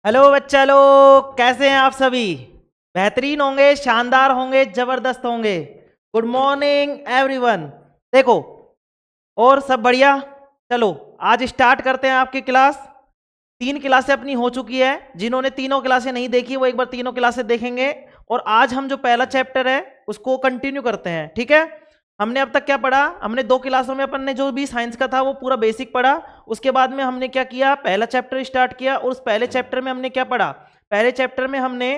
Hello बच्चा लोग, कैसे हैं आप सभी? बेहतरीन होंगे, शानदार होंगे, जबरदस्त होंगे। Good morning everyone. देखो, और सब बढ़िया। चलो आज स्टार्ट करते हैं आपकी क्लास। 3 क्लासें अपनी हो चुकी है। जिन्होंने तीनों क्लासें नहीं देखी वो एक बार तीनों क्लासें देखेंगे। और आज हम जो पहला चैप्टर है उसको कंटिन्यू करते हैं, ठीक है। हमने अब तक क्या पढ़ा? हमने 2 क्लासों में अपन ने जो भी साइंस का था वो पूरा बेसिक पढ़ा। उसके बाद में हमने क्या किया, पहला चैप्टर स्टार्ट किया। और उस पहले चैप्टर में हमने क्या पढ़ा? पहले चैप्टर में हमने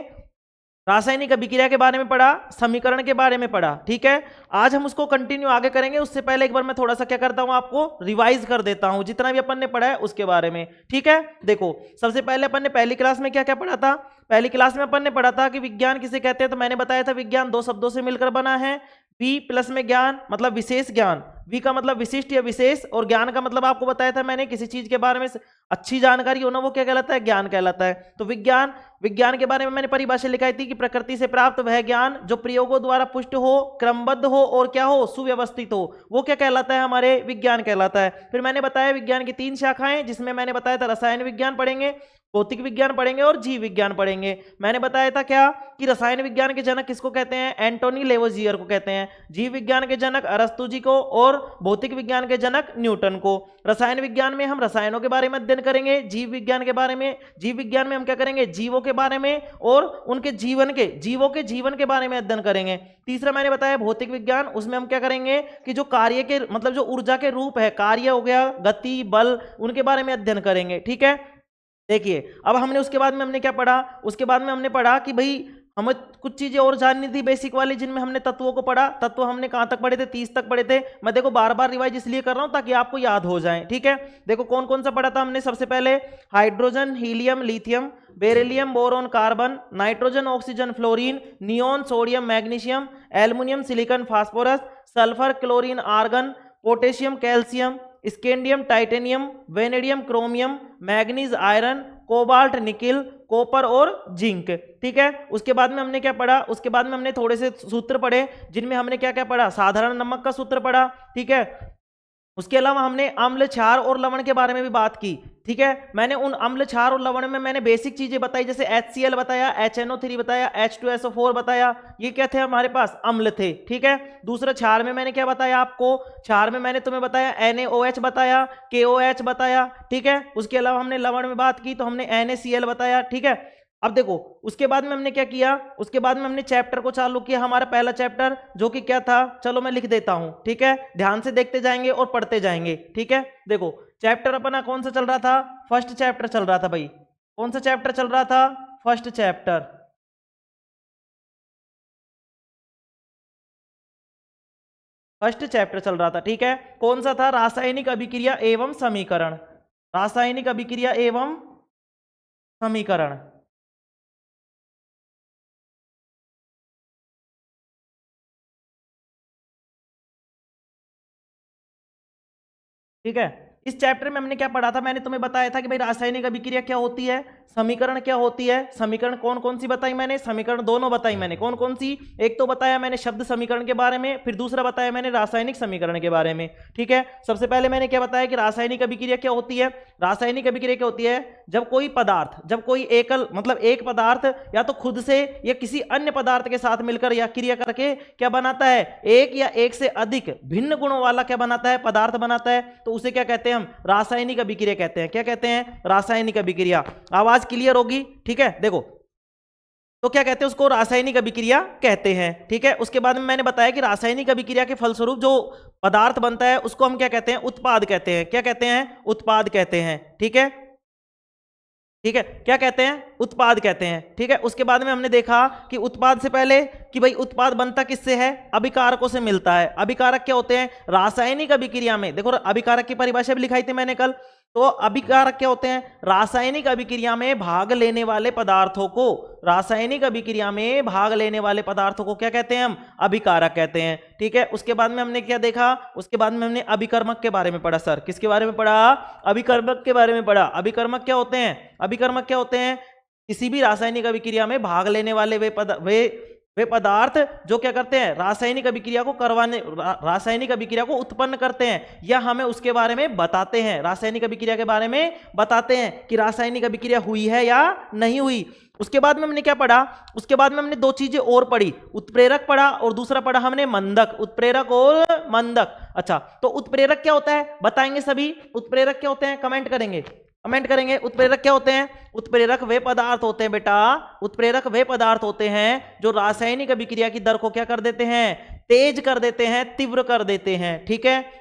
रासायनिक अभिक्रिया के बारे में पढ़ा, समीकरण के बारे में पढ़ा, ठीक है। आज हम उसको कंटिन्यू आगे करेंगे। उससे पहले एक बार मैं थोड़ा सा क्या करता हूं, आपको रिवाइज कर देता हूं जितना भी अपन ने पढ़ा है उसके बारे में, ठीक है। देखो, सबसे पहले अपन ने पहली क्लास में क्या क्या पढ़ा था? पहली क्लास में अपन ने पढ़ा था कि विज्ञान किसे कहते हैं। तो मैंने बताया था विज्ञान 2 शब्दों से मिलकर बना है। वी प्लस में ज्ञान मतलब विशेष ज्ञान, वी का मतलब विशिष्ट या विशेष, और ज्ञान का मतलब आपको बताया था मैंने किसी चीज के बारे में अच्छी जानकारी होना, वो क्या कहलाता है? ज्ञान कहलाता है। तो विज्ञान, विज्ञान के बारे में मैंने परिभाषा लिखाई थी कि प्रकृति से प्राप्त वह ज्ञान जो प्रयोगों द्वारा पुष्ट हो, क्रमबद्ध हो और क्या हो, सुव्यवस्थित हो, वो क्या कहलाता है? हमारे विज्ञान कहलाता है। फिर मैंने बताया विज्ञान की 3 शाखाएं, जिसमें मैंने बताया था रसायन विज्ञान पढ़ेंगे, भौतिक विज्ञान पढ़ेंगे और जीव विज्ञान पढ़ेंगे। मैंने बताया था क्या कि रसायन विज्ञान के जनक किसको कहते हैं? एंटोनी लेवोजियर को कहते हैं। जीव विज्ञान के जनक अरस्तु जी को, और भौतिक विज्ञान के जनक न्यूटन को। रसायन विज्ञान में हम रसायनों के बारे में अध्ययन करेंगे, जीव विज्ञान के बारे में, जीव विज्ञान में हम क्या करेंगे? जीवों के बारे में और उनके जीवन के, जीवों के जीवन के बारे में अध्ययन करेंगे। तीसरा मैंने बताया भौतिक विज्ञान, उसमें हम क्या करेंगे कि जो कार्य के मतलब जो ऊर्जा के रूप है, कार्य हो गया, गति, बल, उनके बारे में अध्ययन करेंगे, ठीक है। देखिए, अब हमने उसके बाद में हमने क्या पढ़ा? उसके बाद में हमने पढ़ा कि भाई हमें कुछ चीजें और जाननी थी बेसिक वाली, जिनमें हमने तत्वों को पढ़ा। तत्व हमने कहां तक पढ़े थे? 30 तक पढ़े थे। मैं देखो बार बार रिवाइज इसलिए कर रहा हूं ताकि आपको याद हो जाए, ठीक है। देखो कौन कौन सा पढ़ा था हमने। सबसे पहले hydrogen, helium, lithium, beryllium, boron, carbon, nitrogen, oxygen, fluorine, neon, sodium, magnesium, aluminium, silicon, phosphorus, sulphur, chlorine, argon, potassium, calcium, scandium, titanium, vanadium, chromium, manganese, iron, cobalt, nickel, copper और जिंक, ठीक है। उसके बाद में हमने क्या पढ़ा? उसके बाद में हमने थोड़े से सूत्र पढ़े, जिनमें हमने क्या क्या पढ़ा? साधारण नमक का सूत्र पढ़ा, ठीक है। उसके अलावा हमने अम्ल, क्षार और लवण के बारे में भी बात की, ठीक है। मैंने उन अम्ल, क्षार और लवण में मैंने बेसिक चीजें बताई, जैसे HCl बताया, HNO3 बताया, H2SO4 बताया। ये क्या थे? हमारे पास अम्ल थे, ठीक है। दूसरा क्षार में मैंने क्या बताया आपको? क्षार में मैंने तुम्हें बताया NaOH बताया, KOH बताया, ठीक है। उसके अलावा हमने लवण में बात की तो हमने NaCl बताया, ठीक है। अब देखो, उसके बाद में हमने क्या किया? उसके बाद में हमने चैप्टर को चालू किया, हमारा पहला चैप्टर जो कि क्या था? चलो मैं लिख देता हूं, ठीक है। ध्यान से देखते जाएंगे और पढ़ते जाएंगे, ठीक है। देखो, चैप्टर अपना कौन सा चल रहा था? फर्स्ट चैप्टर चल रहा था भाई। कौन सा चैप्टर चल रहा था? First chapter. फर्स्ट चैप्टर चल रहा था, ठीक है। कौन सा था? रासायनिक अभिक्रिया एवं समीकरण। रासायनिक अभिक्रिया एवं समीकरण, ठीक है। इस चैप्टर में हमने क्या पढ़ा था? मैंने तुम्हें बताया था कि भाई रासायनिक अभिक्रिया क्या होती है, समीकरण क्या होती है। समीकरण कौन कौन सी बताई मैंने? समीकरण दोनों बताई मैंने। कौन कौन सी? एक तो बताया मैंने शब्द समीकरण के बारे में, फिर दूसरा बताया मैंने रासायनिक समीकरण के बारे में, ठीक है। सबसे पहले मैंने क्या बताया कि रासायनिक अभिक्रिया क्या होती है। रासायनिक अभिक्रिया क्या होती है? जब कोई पदार्थ, जब कोई एकल मतलब एक पदार्थ या तो खुद से या किसी अन्य पदार्थ के साथ मिलकर या क्रिया करके क्या बनाता है? एक या एक से अधिक भिन्न गुणों वाला क्या बनाता है? पदार्थ बनाता है। तो उसे क्या कहते हैं? हम रासायनिक अभिक्रिया कहते हैं। क्या कहते हैं? रासायनिक अभिक्रिया। आवाज क्लियर होगी, ठीक है। देखो, तो क्या कहते हैं? उसको रासायनिक अभिक्रिया कहते हैं, ठीक है। उसके बाद में मैंने बताया कि रासायनिक अभिक्रिया के फलस्वरूप जो पदार्थ बनता है उसको हम क्या कहते हैं? उत्पाद कहते हैं। क्या कहते हैं? उत्पाद कहते हैं, ठीक है। ठीक है, क्या कहते हैं? उत्पाद कहते हैं, ठीक है। उसके बाद में हमने देखा कि उत्पाद से पहले कि भाई उत्पाद बनता किससे है? अभिकारकों से मिलता है। अभिकारक क्या होते हैं? रासायनिक अभिक्रिया में देखो, अभिकारक की परिभाषा भी लिखाई थी मैंने कल। तो अभिकारक क्या होते हैं? रासायनिक अभिक्रिया में भाग लेने वाले पदार्थों को, रासायनिक अभिक्रिया में भाग लेने वाले पदार्थों को क्या कहते हैं? हम अभिकारक कहते हैं, ठीक है। उसके बाद में हमने क्या देखा? उसके बाद में हमने अभिकर्मक के बारे में पढ़ा। सर किसके बारे में पढ़ा? अभिकर्मक के बारे में पढ़ा। अभिकर्मक क्या होते हैं? अभिकर्मक क्या होते हैं? किसी भी रासायनिक अभिक्रिया में भाग लेने वाले वे वे पदार्थ जो क्या करते हैं, रासायनिक अभिक्रिया को करवाने, रासायनिक अभिक्रिया को उत्पन्न करते हैं या हमें उसके बारे में बताते हैं, रासायनिक अभिक्रिया के बारे में बताते हैं कि रासायनिक अभिक्रिया हुई है या नहीं हुई। उसके बाद में हमने क्या पढ़ा, उसके बाद में हमने दो चीजें और पढ़ी, उत्प्रेरक पढ़ा और दूसरा पढ़ा हमने मंदक, उत्प्रेरक और मंदक। अच्छा, तो उत्प्रेरक क्या होता है बताएंगे सभी, उत्प्रेरक क्या होते हैं, कमेंट करेंगे, कमेंट करेंगे। उत्प्रेरक क्या होते हैं, उत्प्रेरक वे पदार्थ होते हैं बेटा, उत्प्रेरक वे पदार्थ होते हैं जो रासायनिक अभिक्रिया की दर को क्या कर देते हैं, तेज कर देते हैं, तीव्र कर देते हैं, ठीक है।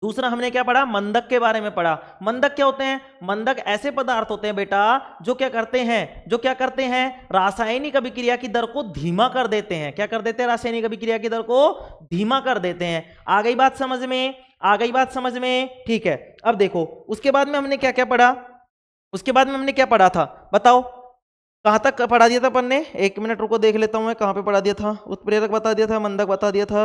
दूसरा हमने क्या पढ़ा, मंदक के बारे में पढ़ा। मंदक क्या होते हैं, मंदक ऐसे पदार्थ होते हैं बेटा जो क्या करते हैं, जो क्या करते हैं, रासायनिक अभिक्रिया की दर को धीमा कर देते हैं। क्या कर देते हैं, रासायनिक अभिक्रिया की दर को धीमा कर देते हैं। आ गई बात समझ में, आ गई बात समझ में, ठीक है। अब देखो उसके बाद में हमने क्या क्या पढ़ा, उसके बाद में हमने क्या पढ़ा था बताओ, कहां तक पढ़ा दिया था अपन ने, एक मिनट रुको देख लेता हूं मैं कहां पे पढ़ा दिया था। उत्प्रेरक बता दिया था, मंदक बता दिया था,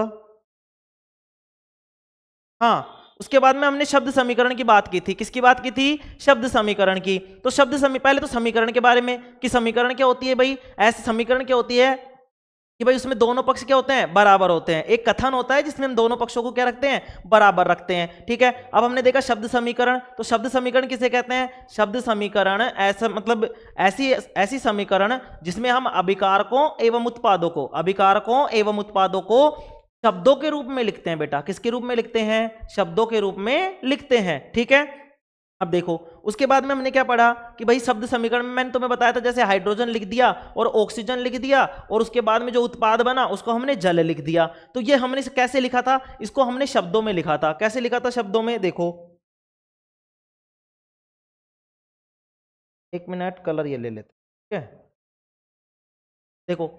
हाँ। उसके बाद में हमने शब्द समीकरण की बात की थी, किसकी बात की थी, शब्द समीकरण की। तो पहले तो समीकरण के बारे में कि समीकरण क्या होती है भाई, ऐसे समीकरण क्या होती है कि भाई उसमें दोनों पक्ष क्या होते हैं, बराबर होते हैं। एक कथन होता है जिसमें हम दोनों पक्षों को क्या रखते हैं, बराबर रखते हैं, ठीक है। अब हमने देखा शब्द समीकरण, तो शब्द समीकरण किसे कहते हैं, शब्द समीकरण ऐसा मतलब ऐसी समीकरण जिसमें हम अभिकारकों एवं उत्पादों को, अभिकारकों एवं उत्पादों को शब्दों के रूप में लिखते हैं बेटा, किसके रूप में लिखते हैं, शब्दों के रूप में लिखते हैं, ठीक है। अब देखो उसके बाद में हमने क्या पढ़ा कि भाई शब्द समीकरण में मैंने तुम्हें बताया था, जैसे हाइड्रोजन लिख दिया और ऑक्सीजन लिख दिया और उसके बाद में जो उत्पाद बना उसको हमने जल लिख दिया। तो ये हमने कैसे लिखा था, इसको हमने शब्दों में लिखा था। कैसे लिखा था, शब्दों में। देखो एक मिनट, कलर ये ले लेते, ठीक है। देखो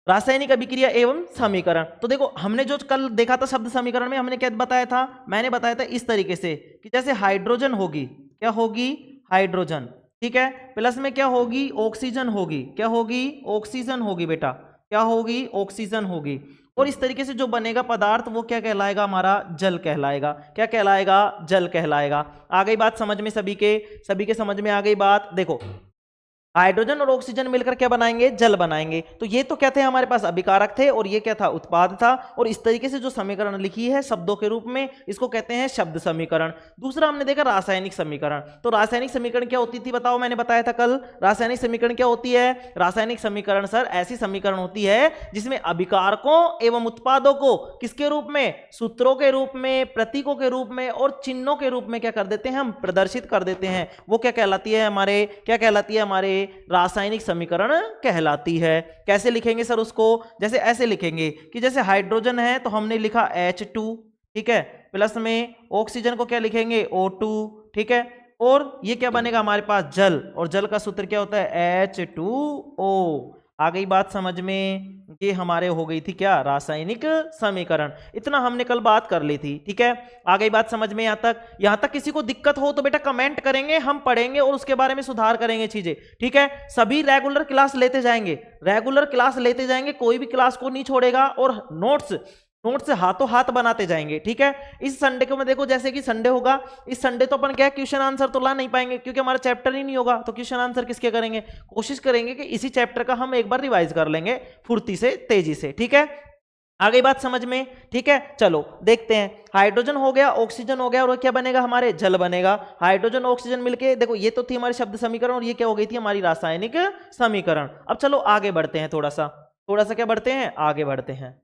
रासायनिक अभिक्रिया एवं समीकरण, तो देखो हमने जो कल देखा था शब्द समीकरण में, हमने क्या बताया था, मैंने बताया था इस तरीके से कि जैसे हाइड्रोजन होगी, क्या होगी, हाइड्रोजन, ठीक है, प्लस में क्या होगी, ऑक्सीजन होगी, क्या होगी, ऑक्सीजन होगी बेटा, क्या होगी, ऑक्सीजन होगी। और इस तरीके से जो बनेगा पदार्थ वो क्या कहलाएगा, हमारा जल कहलाएगा। क्या कहलाएगा, जल कहलाएगा। आ गई बात समझ में, सभी के समझ में आ गई बात। देखो हाइड्रोजन और ऑक्सीजन मिलकर क्या बनाएंगे, जल बनाएंगे। तो ये तो क्या थे, हमारे पास अभिकारक थे और ये क्या था, उत्पाद था। और इस तरीके से जो समीकरण लिखी है शब्दों के रूप में, इसको कहते हैं शब्द समीकरण। दूसरा हमने देखा रासायनिक समीकरण। तो रासायनिक समीकरण क्या होती थी बताओ, मैंने बताया था कल, रासायनिक समीकरण क्या होती है, रासायनिक समीकरण सर ऐसी समीकरण होती है जिसमें अभिकारकों एवं उत्पादों को किसके रूप में, सूत्रों के रूप में, प्रतीकों के रूप में और चिन्हों के रूप में क्या कर देते हैं, हम प्रदर्शित कर देते हैं। वो क्या कहलाती है, हमारे क्या कहलाती है, हमारे रासायनिक समीकरण कहलाती है। कैसे लिखेंगे सर उसको, जैसे ऐसे लिखेंगे कि जैसे हाइड्रोजन है तो हमने लिखा H2, ठीक है, प्लस में ऑक्सीजन को क्या लिखेंगे, O2, ठीक है, और ये क्या बनेगा हमारे पास, जल, और जल का सूत्र क्या होता है, H2O। आ गई बात समझ में, ये हमारे हो गई थी क्या, रासायनिक समीकरण। इतना हमने कल बात कर ली थी, ठीक है। आ गई बात समझ में, यहां तक किसी को दिक्कत हो तो बेटा कमेंट करेंगे, हम पढ़ेंगे और उसके बारे में सुधार करेंगे चीजें, ठीक है। सभी रेगुलर क्लास लेते जाएंगे, रेगुलर क्लास लेते जाएंगे, कोई भी क्लास को नहीं छोड़ेगा, और नोट्स से हाथों हाथ बनाते जाएंगे, ठीक है। इस संडे को मैं देखो, जैसे कि संडे होगा, इस संडे तो अपन क्या क्वेश्चन आंसर तो ला नहीं पाएंगे क्योंकि हमारा चैप्टर ही नहीं होगा, तो क्वेश्चन आंसर किसके करेंगे, कोशिश करेंगे कि इसी चैप्टर का हम एक बार रिवाइज कर लेंगे फुर्ती से, तेजी से, ठीक है। आ गई बात समझ में, ठीक है। चलो देखते हैं, हाइड्रोजन हो गया, ऑक्सीजन हो गया, और क्या बनेगा, हमारे जल बनेगा। हाइड्रोजन ऑक्सीजन मिलके देखो, ये तो थी हमारी शब्द समीकरण और ये क्या हो गई थी, हमारी रासायनिक समीकरण। अब चलो आगे बढ़ते हैं, थोड़ा सा क्या बढ़ते हैं, आगे बढ़ते हैं।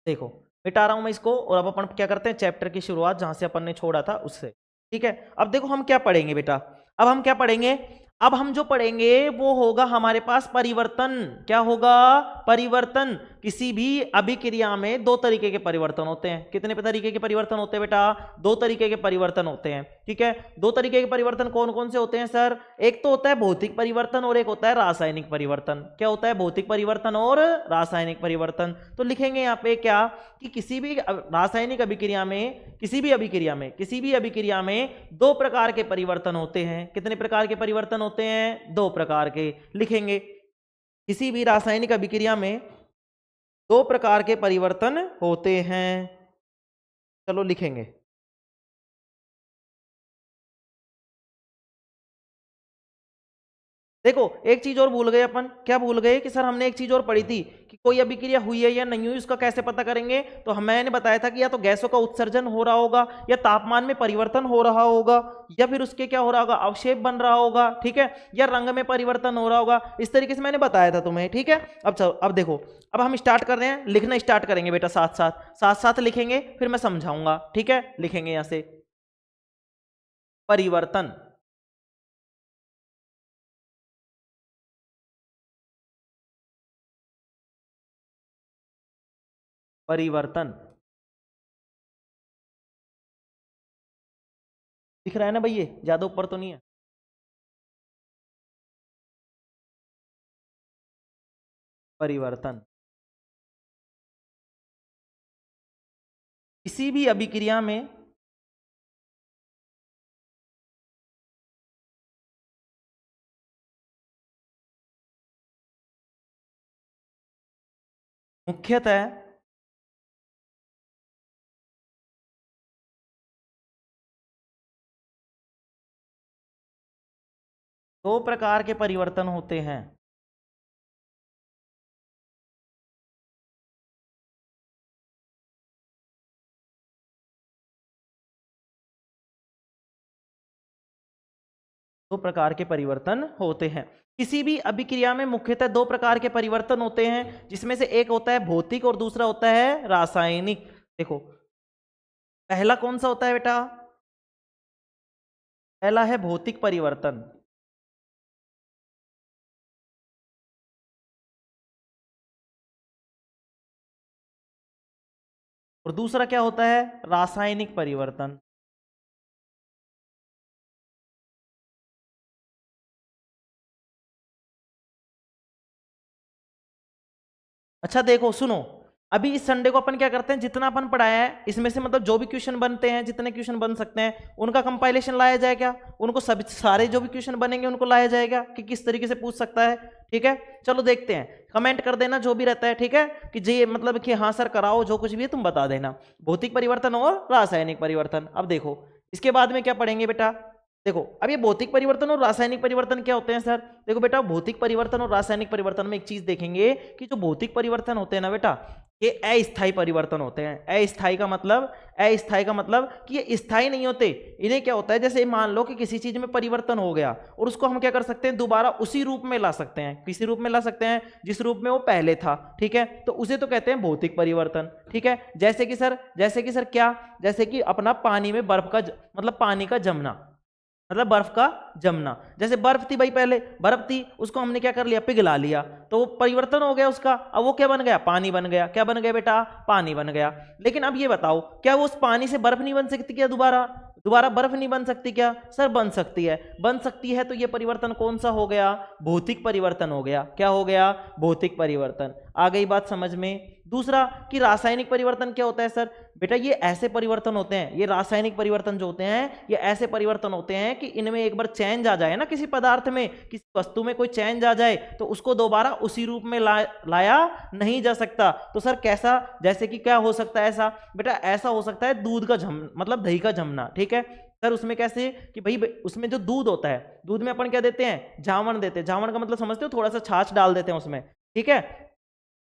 देखो मिटा रहा हूं मैं इसको, और अब अपन क्या करते हैं, चैप्टर की शुरुआत जहां से अपन ने छोड़ा था उससे, ठीक है। अब देखो हम क्या पढ़ेंगे बेटा, अब हम क्या पढ़ेंगे, अब हम जो पढ़ेंगे वो होगा हमारे पास परिवर्तन। क्या होगा, परिवर्तन। किसी भी अभिक्रिया में दो तरीके के परिवर्तन होते हैं। कितने तरीके के परिवर्तन होते हैं बेटा, दो तरीके के परिवर्तन होते हैं, ठीक है। दो तरीके के परिवर्तन कौन कौन से होते हैं सर, एक तो होता है भौतिक परिवर्तन और एक होता है रासायनिक परिवर्तन। क्या होता है, भौतिक परिवर्तन और रासायनिक परिवर्तन। तो लिखेंगे यहाँ पे क्या, कि किसी भी रासायनिक अभिक्रिया में, किसी भी अभिक्रिया में दो प्रकार के परिवर्तन होते हैं। कितने प्रकार के परिवर्तन होते हैं, दो प्रकार के। लिखेंगे किसी भी रासायनिक अभिक्रिया में दो प्रकार के परिवर्तन होते हैं। चलो लिखेंगे, देखो एक चीज और भूल गए अपन, क्या भूल गए कि सर हमने एक चीज और पढ़ी थी कि कोई अभिक्रिया हुई है या नहीं हुई उसका कैसे पता करेंगे। तो मैंने बताया था कि या तो गैसों का उत्सर्जन हो रहा होगा, या तापमान में परिवर्तन हो रहा होगा, या फिर उसके क्या हो रहा होगा, अवक्षेप बन रहा होगा, ठीक है, या रंग में परिवर्तन हो रहा होगा। इस तरीके से मैंने बताया था तुम्हें, ठीक है। अब चलो, अब देखो, अब हम स्टार्ट कर रहे हैं, लिखना स्टार्ट करेंगे बेटा, साथ साथ साथ साथ लिखेंगे, फिर मैं समझाऊंगा, ठीक है। लिखेंगे यहां से परिवर्तन, परिवर्तन दिख रहा है ना भाई, ये ज्यादा ऊपर तो नहीं है। परिवर्तन किसी भी अभिक्रिया में मुख्यतः दो प्रकार के परिवर्तन होते हैं। दो प्रकार के परिवर्तन होते हैं किसी भी अभिक्रिया में, मुख्यतः दो प्रकार के परिवर्तन होते हैं, जिसमें से एक होता है भौतिक और दूसरा होता है रासायनिक। देखो पहला कौन सा होता है बेटा, पहला है भौतिक परिवर्तन, और दूसरा क्या होता है, रासायनिक परिवर्तन। अच्छा देखो सुनो, अभी इस संडे को अपन क्या करते हैं, जितना अपन पढ़ाया है इसमें से मतलब जो भी क्वेश्चन बनते हैं, जितने क्वेश्चन बन सकते हैं उनका कंपाइलेशन लाया जाए क्या, उनको सब सारे जो भी क्वेश्चन बनेंगे उनको लाया जाएगा कि किस तरीके से पूछ सकता है, ठीक है। चलो देखते हैं, कमेंट कर देना जो भी रहता है, ठीक है, कि जी मतलब कि हाँ सर कराओ, जो कुछ भी है तुम बता देना। भौतिक परिवर्तन और रासायनिक परिवर्तन। अब देखो इसके बाद में क्या पढ़ेंगे बेटा, देखो अब ये भौतिक परिवर्तन और रासायनिक परिवर्तन क्या होते हैं सर। देखो बेटा भौतिक परिवर्तन और रासायनिक परिवर्तन में एक चीज देखेंगे कि जो भौतिक परिवर्तन होते हैं ना बेटा, ये अस्थायी परिवर्तन होते हैं। अस्थायी का मतलब कि ये स्थायी नहीं होते। इन्हें क्या होता है, जैसे मान लो कि किसी चीज में परिवर्तन हो गया और उसको हम क्या कर सकते हैं, दोबारा उसी रूप में ला सकते हैं। किसी रूप में ला सकते हैं, जिस रूप में वो पहले था, ठीक है, तो उसे तो कहते हैं भौतिक परिवर्तन, ठीक है। जैसे कि सर क्या, जैसे कि अपना पानी में बर्फ का मतलब पानी का जमना, मतलब बर्फ का जमना। जैसे बर्फ थी भाई, पहले बर्फ थी, उसको हमने क्या कर लिया, पिघला लिया, तो वो परिवर्तन हो गया उसका। अब वो क्या बन गया, पानी बन गया। क्या बन गया बेटा, पानी बन गया। लेकिन अब ये बताओ, क्या वो उस पानी से बर्फ नहीं बन सकती क्या, दोबारा दोबारा बर्फ नहीं बन सकती क्या, सर बन सकती है, बन सकती है। तो ये परिवर्तन कौन सा हो गया, भौतिक परिवर्तन हो गया। क्या हो गया, भौतिक परिवर्तन। आ गई बात समझ में। दूसरा कि रासायनिक परिवर्तन क्या होता है सर, बेटा ये ऐसे परिवर्तन होते हैं, ये रासायनिक परिवर्तन जो होते हैं ये ऐसे परिवर्तन होते हैं कि इनमें एक बार चेंज आ जाए ना, किसी पदार्थ में, किसी वस्तु में कोई चेंज आ जाए तो उसको दोबारा उसी रूप में लाया नहीं जा सकता। तो सर कैसा, जैसे कि क्या हो सकता है ऐसा, बेटा ऐसा हो सकता है दूध का जम मतलब दही का जमना, ठीक है। सर उसमें कैसे कि भाई उसमें जो दूध होता है, दूध में अपन क्या देते हैं, जावण देते हैं। जावण का मतलब समझते हो, थोड़ा सा छाछ डाल देते हैं उसमें, ठीक है।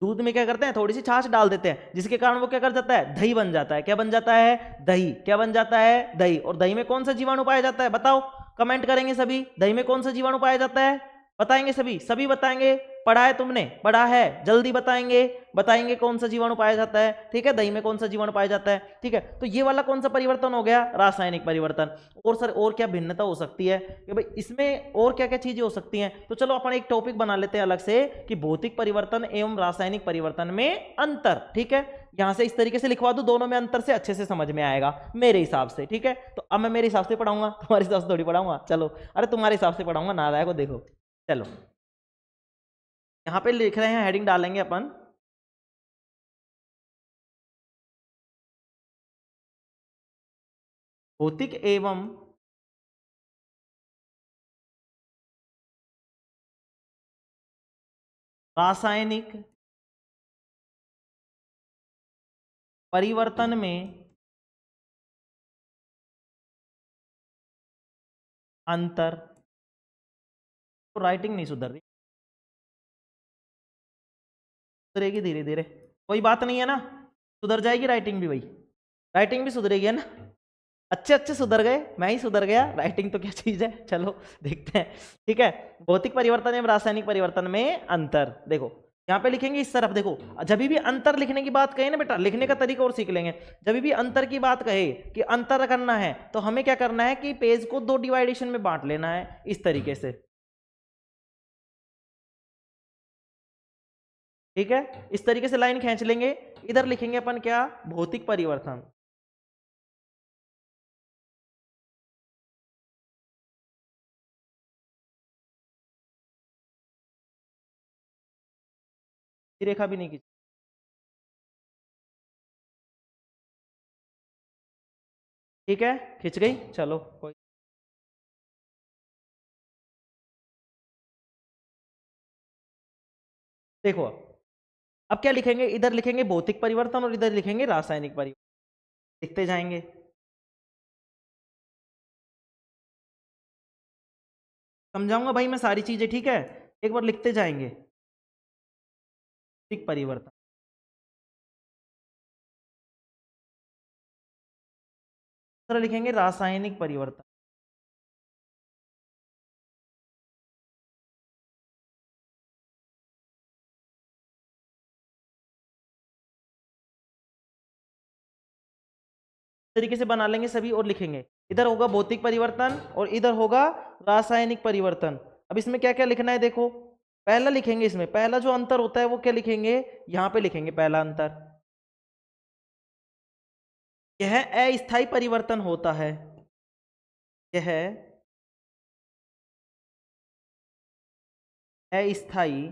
दूध में क्या करते हैं, थोड़ी सी छाछ डाल देते हैं, जिसके कारण वो क्या कर जाता है, दही बन जाता है। क्या बन जाता है, दही। क्या बन जाता है, दही। और दही में कौन सा जीवाणु पाया जाता है, बताओ, कमेंट करेंगे सभी, दही में कौन सा जीवाणु पाया जाता है, बताएंगे सभी, सभी बताएंगे। पढ़ा है तुमने, पढ़ा है, जल्दी बताएंगे, बताएंगे कौन सा जीवाणु पाया जाता है, ठीक है, दही में कौन सा जीवाणु पाया जाता है, ठीक है। तो ये वाला कौन सा परिवर्तन हो गया, रासायनिक परिवर्तन। और सर और क्या भिन्नता हो सकती है कि भाई इसमें और क्या क्या चीजें हो सकती हैं, तो चलो अपन एक टॉपिक बना लेते हैं अलग से कि भौतिक परिवर्तन एवं रासायनिक परिवर्तन में अंतर, ठीक है। यहां से इस तरीके से लिखवा दो, दोनों में अंतर से अच्छे से समझ में आएगा मेरे हिसाब से, ठीक है। तो अब मैं मेरे हिसाब से पढ़ाऊंगा, तुम्हारे हिसाब से थोड़ी पढ़ाऊंगा, चलो, अरे तुम्हारे हिसाब से पढ़ाऊंगा, नारायण को देखो। चलो यहां पे लिख रहे हैं, हेडिंग डालेंगे अपन, भौतिक एवं रासायनिक परिवर्तन में अंतर। तो राइटिंग नहीं सुधर रही, सुधरेगी धीरे धीरे, कोई बात नहीं है ना, सुधर जाएगी राइटिंग भी भाई, राइटिंग भी सुधरेगी है ना। अच्छे अच्छे सुधर गए, मैं ही सुधर गया, राइटिंग तो क्या चीज है, चलो देखते हैं। ठीक है, भौतिक परिवर्तन एवं रासायनिक परिवर्तन में अंतर। देखो यहाँ पे लिखेंगे इस तरफ, देखो जब भी अंतर लिखने की बात कहे ना बेटा, लिखने का तरीका और सीख लेंगे। जब भी अंतर की बात कहे कि अंतर करना है, तो हमें क्या करना है कि पेज को 2 डिवाइडेशन में बांट लेना है इस तरीके से। ठीक है, इस तरीके से लाइन खींच लेंगे। इधर लिखेंगे अपन क्या, भौतिक परिवर्तन। रेखा भी नहीं खींची, ठीक है, खिंच गई, चलो कोई। देखो अब क्या लिखेंगे, इधर लिखेंगे भौतिक परिवर्तन और इधर लिखेंगे रासायनिक परिवर्तन, लिखते जाएंगे। समझाऊंगा भाई मैं सारी चीजें, ठीक है, एक बार लिखते जाएंगे। भौतिक परिवर्तन, दूसरा लिखेंगे रासायनिक परिवर्तन। तरीके से बना लेंगे सभी और लिखेंगे, इधर होगा भौतिक परिवर्तन और इधर होगा रासायनिक परिवर्तन। अब इसमें क्या क्या लिखना है, देखो पहला लिखेंगे, इसमें पहला जो अंतर होता है वो क्या लिखेंगे, यहां पे लिखेंगे पहला अंतर, यह अस्थायी परिवर्तन होता है, यह अस्थायी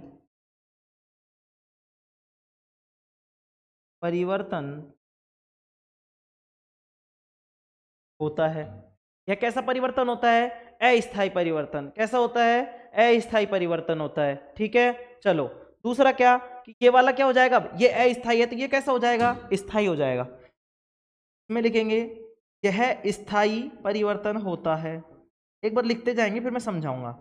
परिवर्तन होता है। यह कैसा परिवर्तन होता है, अस्थायी परिवर्तन। कैसा होता है, अस्थायी परिवर्तन होता है। ठीक है, चलो दूसरा क्या, कि ये वाला क्या हो जाएगा, अब ये अस्थायी है तो ये कैसा हो जाएगा, स्थायी हो जाएगा। इसमें लिखेंगे यह स्थायी परिवर्तन होता है, एक बार लिखते जाएंगे फिर मैं समझाऊंगा।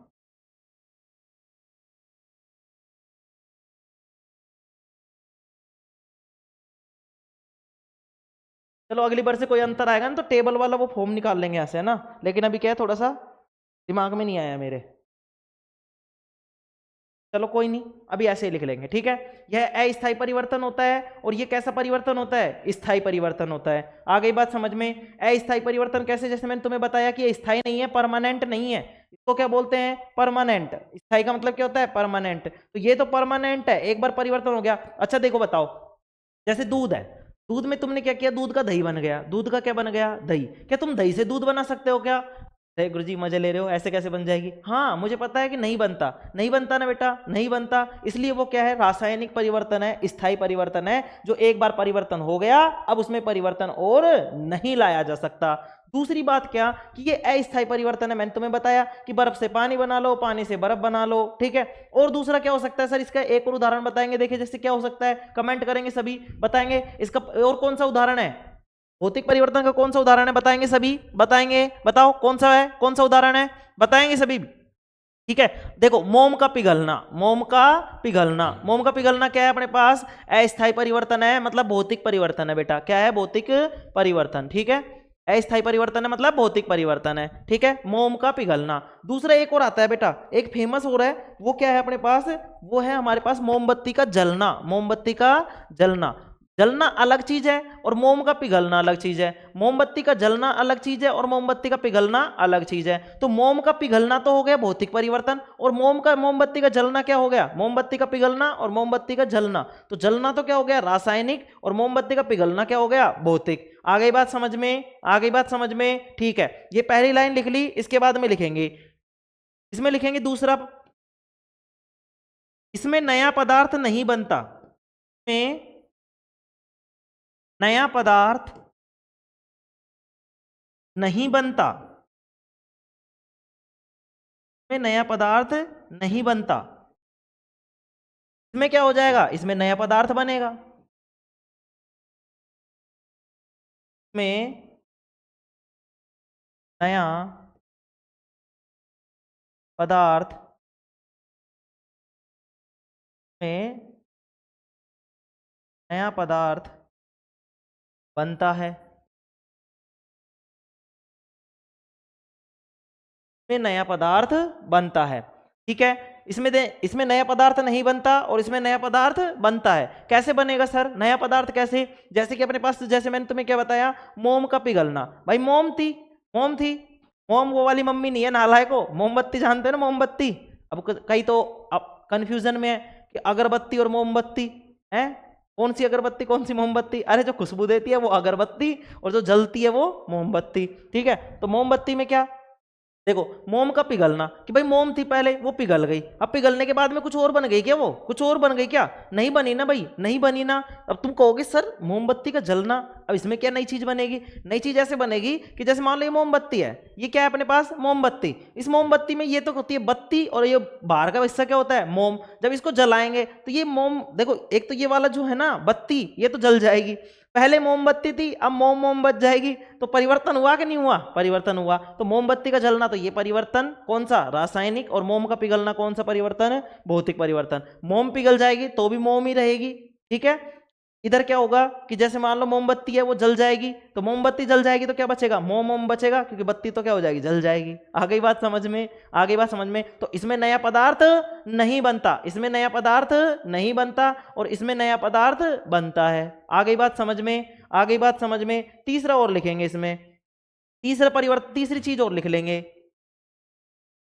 चलो अगली बार से कोई अंतर आएगा ना तो टेबल वाला वो फॉर्म निकाल लेंगे ऐसे, है ना। लेकिन अभी क्या है, थोड़ा सा दिमाग में नहीं आया मेरे, चलो कोई नहीं, अभी ऐसे ही लिख लेंगे। ठीक है, यह अस्थायी परिवर्तन होता है और ये कैसा परिवर्तन होता है, स्थायी परिवर्तन होता है। आ गई बात समझ में। अस्थायी परिवर्तन कैसे, जैसे मैंने तुम्हें बताया कि ये स्थायी नहीं है, परमानेंट नहीं है, इसको क्या बोलते हैं, परमानेंट। स्थायी का मतलब क्या होता है, परमानेंट। तो ये तो परमानेंट है, एक बार परिवर्तन हो गया। अच्छा देखो बताओ, जैसे दूध है, दूध में तुमने क्या किया, दूध का दही बन गया, दूध का क्या बन गया, दही। क्या तुम दही से दूध बना सकते हो क्या, अरे गुरुजी मजे ले रहे हो, ऐसे कैसे बन जाएगी, हाँ मुझे पता है कि नहीं बनता, नहीं बनता ना बेटा, नहीं बनता। इसलिए वो क्या है, रासायनिक परिवर्तन है, स्थायी परिवर्तन है, जो एक बार परिवर्तन हो गया अब उसमें परिवर्तन और नहीं लाया जा सकता। दूसरी बात क्या, कि ये अस्थायी परिवर्तन है, मैंने तुम्हें बताया कि बर्फ से पानी बना लो, पानी से बर्फ बना लो। ठीक है, और दूसरा क्या हो सकता है सर, इसका एक और उदाहरण बताएंगे, देखिए जैसे क्या हो सकता है, कमेंट करेंगे सभी, बताएंगे इसका और कौन सा उदाहरण है, भौतिक परिवर्तन का कौन सा उदाहरण है, बताएंगे सभी, बताएंगे, बताओ कौन सा है, कौन सा उदाहरण है, बताएंगे सभी। ठीक है, देखो मोम का पिघलना, मोम का पिघलना, मोम का पिघलना क्या है अपने पास, अस्थायी परिवर्तन है, मतलब भौतिक परिवर्तन है बेटा, क्या है, भौतिक परिवर्तन। ठीक है, अस्थायी परिवर्तन है मतलब भौतिक परिवर्तन है। ठीक है, मोम का पिघलना। दूसरा एक और आता है बेटा, एक फेमस हो रहा है, वो क्या है अपने पास, वो है हमारे पास मोमबत्ती का जलना, मोमबत्ती का जलना। जलना अलग चीज है और मोम का पिघलना अलग चीज है, मोमबत्ती का जलना अलग चीज है और मोमबत्ती का पिघलना अलग चीज है। तो मोम का पिघलना तो हो गया भौतिक परिवर्तन, और मोमबत्ती का जलना क्या हो गया, मोमबत्ती का पिघलना और मोमबत्ती का जलना। तो जलना तो क्या हो गया, रासायनिक, और मोमबत्ती का पिघलना क्या हो गया, भौतिक। आ गई बात समझ में, आ गई बात समझ में। ठीक है, ये पहली लाइन लिख ली, इसके बाद में लिखेंगे, इसमें लिखेंगे दूसरा, इसमें नया पदार्थ नहीं बनता, में नया पदार्थ नहीं बनता, में नया पदार्थ नहीं बनता। इसमें क्या हो जाएगा, इसमें नया पदार्थ बनेगा, में नया पदार्थ में नया पदार्थ बनता है, में नया पदार्थ बनता है। ठीक है, इसमें नया पदार्थ नहीं बनता और इसमें नया पदार्थ बनता है। कैसे बनेगा सर नया पदार्थ? कैसे? जैसे कि अपने पास, जैसे मैंने तुम्हें क्या बताया, मोम का पिघलना। भाई मोम थी, मोम वो वाली मम्मी नहीं है नालायक को, मोमबत्ती जानते हैं ना, मोमबत्ती। अब कई तो कंफ्यूजन में है कि अगरबत्ती और मोमबत्ती है, कौन सी अगरबत्ती कौन सी मोमबत्ती? अरे जो खुशबू देती है वो अगरबत्ती और जो जलती है वो मोमबत्ती। ठीक है, तो मोमबत्ती में क्या, देखो मोम का पिघलना, कि भाई मोम थी पहले, वो पिघल गई, अब पिघलने के बाद में कुछ और बन गई क्या? वो कुछ और बन गई क्या? नहीं बनी ना भाई, नहीं बनी ना। अब तुम कहोगे सर मोमबत्ती का जलना, अब इसमें क्या नई चीज बनेगी? नई चीज ऐसे बनेगी कि जैसे मान लो ये मोमबत्ती है, ये क्या है अपने पास? मोमबत्ती। इस मोमबत्ती में ये तो होती है बत्ती और ये बाहर का हिस्सा क्या होता है? मोम। जब इसको जलाएंगे तो ये मोम, देखो एक तो ये वाला जो है ना बत्ती, ये तो जल जाएगी। पहले मोमबत्ती थी, अब मोम बच जाएगी। तो परिवर्तन हुआ कि नहीं हुआ? परिवर्तन हुआ। तो मोमबत्ती का जलना तो ये परिवर्तन कौन सा? रासायनिक। और मोम का पिघलना कौन सा परिवर्तन है? भौतिक परिवर्तन। मोम पिघल जाएगी तो भी मोम ही रहेगी। ठीक है, इधर क्या होगा कि जैसे मान लो मोमबत्ती है वो जल जाएगी, तो मोमबत्ती जल जाएगी तो क्या बचेगा? मोम बचेगा, क्योंकि बत्ती तो क्या हो जाएगी? जल जाएगी। आ गई बात समझ में? आ गई बात समझ में? तो इसमें नया पदार्थ नहीं बनता, इसमें नया पदार्थ नहीं बनता और इसमें नया पदार्थ बनता है। आ गई बात समझ में? आ गई बात समझ में? तीसरा और लिखेंगे इसमें, तीसरा परिवर्तन, तीसरी चीज और लिख लेंगे,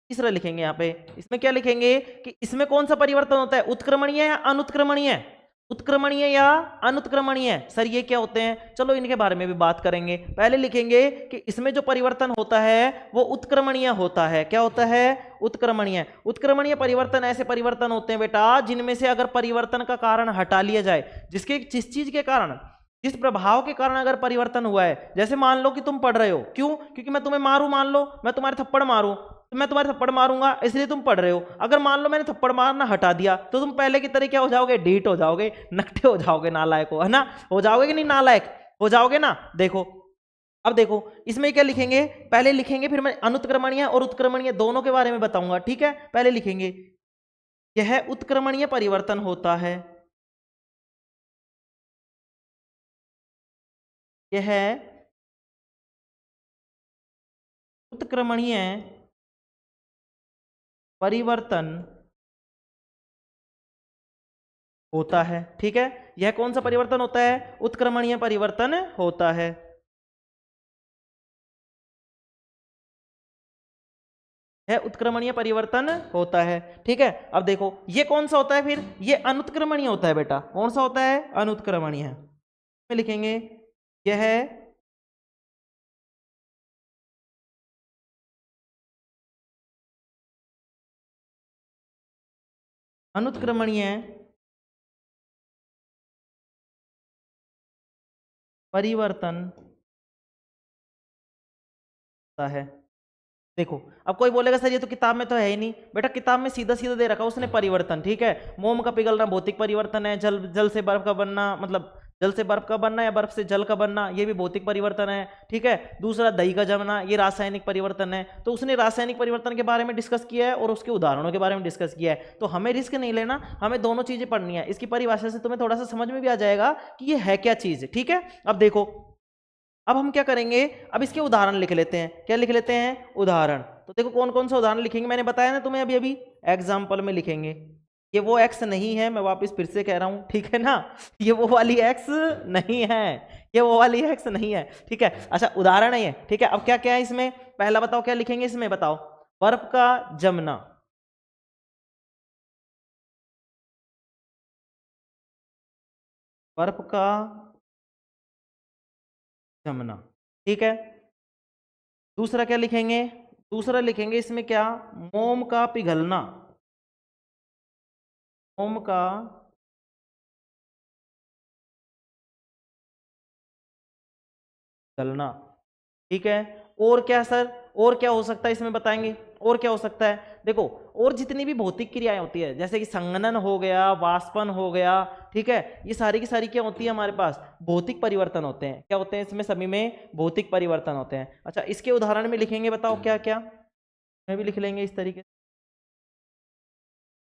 तीसरा लिखेंगे यहाँ पे। इसमें क्या लिखेंगे कि इसमें कौन सा परिवर्तन होता है? उत्क्रमणीय या अनुत्क्रमणीय? उत्क्रमणीय या अनुत्क्रमणीय? सर ये क्या होते हैं? चलो इनके बारे में भी बात करेंगे। पहले लिखेंगे कि इसमें जो परिवर्तन होता है वो उत्क्रमणीय होता है। क्या होता है? उत्क्रमणीय। उत्क्रमणीय परिवर्तन ऐसे परिवर्तन होते हैं बेटा जिनमें से अगर परिवर्तन का कारण हटा लिया जाए, जिस चीज के कारण, जिस प्रभाव के कारण अगर परिवर्तन हुआ है, जैसे मान लो कि तुम पढ़ रहे हो, क्यों? क्योंकि मैं तुम्हें मारूं, मान लो मैं तुम्हारे थप्पड़ मारूं, तो मैं तुम्हारे थप्पड़ मारूंगा इसलिए तुम पढ़ रहे हो। अगर मान लो मैंने थप्पड़ मारना हटा दिया तो तुम पहले की तरह क्या हो जाओगे? ढीठ हो जाओगे, नकटे हो जाओगे, नालायक हो, है ना? हो जाओगे कि नहीं? नालायक हो जाओगे ना। देखो अब देखो इसमें क्या लिखेंगे, पहले लिखेंगे, फिर मैं अनुत्क्रमणीय और उत्क्रमणीय दोनों के बारे में बताऊंगा। ठीक है, पहले लिखेंगे यह उत्क्रमणीय परिवर्तन होता है, यह उत्क्रमणीय परिवर्तन होता है। ठीक है, यह कौन सा परिवर्तन होता है? उत्क्रमणीय परिवर्तन होता है। यह उत्क्रमणीय परिवर्तन होता है। ठीक है, अब देखो ये कौन सा होता है? फिर ये अनुत्क्रमणीय होता है बेटा। कौन सा होता है? अनुत्क्रमणीय। में लिखेंगे यह अनुत्क्रमणीय परिवर्तन होता है। देखो अब कोई बोलेगा सर ये तो किताब में तो है ही नहीं। बेटा किताब में सीधा सीधा दे रखा है उसने परिवर्तन। ठीक है, मोम का पिघलना भौतिक परिवर्तन है, जल से बर्फ का बनना, मतलब जल से बर्फ का बनना या बर्फ से जल का बनना, ये भी भौतिक परिवर्तन है। ठीक है, दूसरा दही का जमना, ये रासायनिक परिवर्तन है। तो उसने रासायनिक परिवर्तन के बारे में डिस्कस किया है और उसके उदाहरणों के बारे में डिस्कस किया है। तो हमें रिस्क नहीं लेना, हमें दोनों चीजें पढ़नी है। इसकी परिभाषा से तुम्हें थोड़ा सा समझ में भी आ जाएगा कि ये है क्या चीज। ठीक है, अब देखो अब हम क्या करेंगे, अब इसके उदाहरण लिख लेते हैं। क्या लिख लेते हैं? उदाहरण। तो देखो कौन कौन सा उदाहरण लिखेंगे, मैंने बताया ना तुम्हें अभी अभी, एग्जाम्पल में लिखेंगे। ये वो एक्स नहीं है, मैं वापस फिर से कह रहा हूं, ठीक है ना? ये वो वाली एक्स नहीं है, ये वो वाली एक्स नहीं है। ठीक है, अच्छा उदाहरण है ये। ठीक है, अब क्या क्या है इसमें? पहला बताओ क्या लिखेंगे इसमें, बताओ। बर्फ का जमना, बर्फ का जमना। ठीक है, दूसरा क्या लिखेंगे? दूसरा लिखेंगे इसमें क्या? मोम का पिघलना, मोम का पिघलना। ठीक है, और क्या सर? और क्या हो सकता है इसमें बताएंगे? और क्या हो सकता है? देखो और जितनी भी भौतिक क्रियाएं होती है, जैसे कि संघनन हो गया, वाष्पन हो गया, ठीक है, ये सारी की सारी क्या होती है हमारे पास? भौतिक परिवर्तन होते हैं। क्या होते हैं इसमें? सभी में भौतिक परिवर्तन होते हैं। अच्छा इसके उदाहरण में लिखेंगे, बताओ क्या क्या? मैं भी लिख लेंगे इस तरीके से।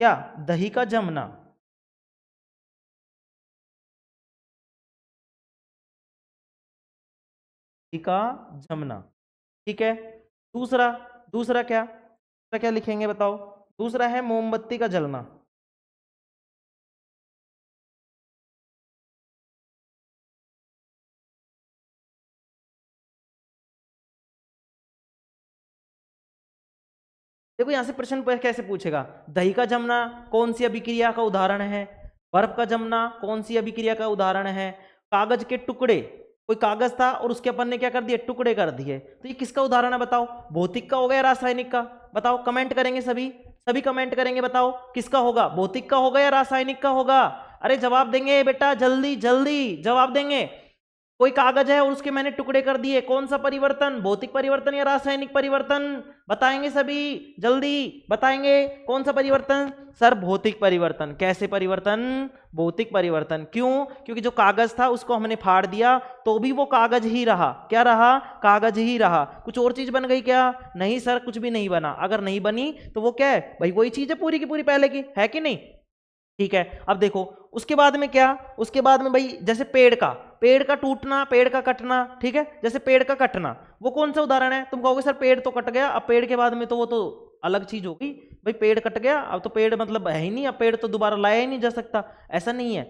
क्या? दही का जमना, दही का जमना। ठीक है, दूसरा, दूसरा क्या, दूसरा क्या लिखेंगे बताओ? दूसरा है मोमबत्ती का जलना। देखो यहां से प्रश्न कैसे पूछेगा, दही का जमना कौन सी अभिक्रिया का उदाहरण है, बर्फ का जमना कौन सी अभिक्रिया का उदाहरण है, कागज के टुकड़े, कोई कागज था और उसके अपन ने क्या कर दिए, टुकड़े कर दिए, तो ये किसका उदाहरण है बताओ? भौतिक का होगा या रासायनिक का? बताओ, कमेंट करेंगे सभी, सभी कमेंट करेंगे, बताओ किसका होगा, भौतिक का होगा या रासायनिक का होगा? अरे जवाब देंगे बेटा, जल्दी जल्दी जवाब देंगे। कोई कागज है और उसके मैंने टुकड़े कर दिए, कौन सा परिवर्तन, भौतिक परिवर्तन या रासायनिक परिवर्तन? बताएंगे सभी, जल्दी बताएंगे कौन सा परिवर्तन? सर भौतिक परिवर्तन। कैसे परिवर्तन? भौतिक परिवर्तन। क्यों? क्योंकि जो कागज था उसको हमने फाड़ दिया तो भी वो कागज ही रहा। क्या रहा? कागज ही रहा। कुछ और चीज बन गई क्या? नहीं सर, कुछ भी नहीं बना। अगर नहीं बनी तो वो क्या है भाई, वही चीज है पूरी की पूरी पहले की, है कि नहीं? ठीक है, अब देखो उसके बाद में क्या, उसके बाद में भाई जैसे पेड़ का टूटना, पेड़ का कटना, ठीक है, जैसे पेड़ का कटना, वो कौन सा उदाहरण है? तुम कहोगे सर पेड़ तो कट गया, अब पेड़ के बाद में तो वो तो अलग चीज होगी। भाई पेड़ कट गया, अब तो पेड़ मतलब है ही नहीं, अब पेड़ तो दोबारा लाया ही नहीं जा सकता, ऐसा नहीं है।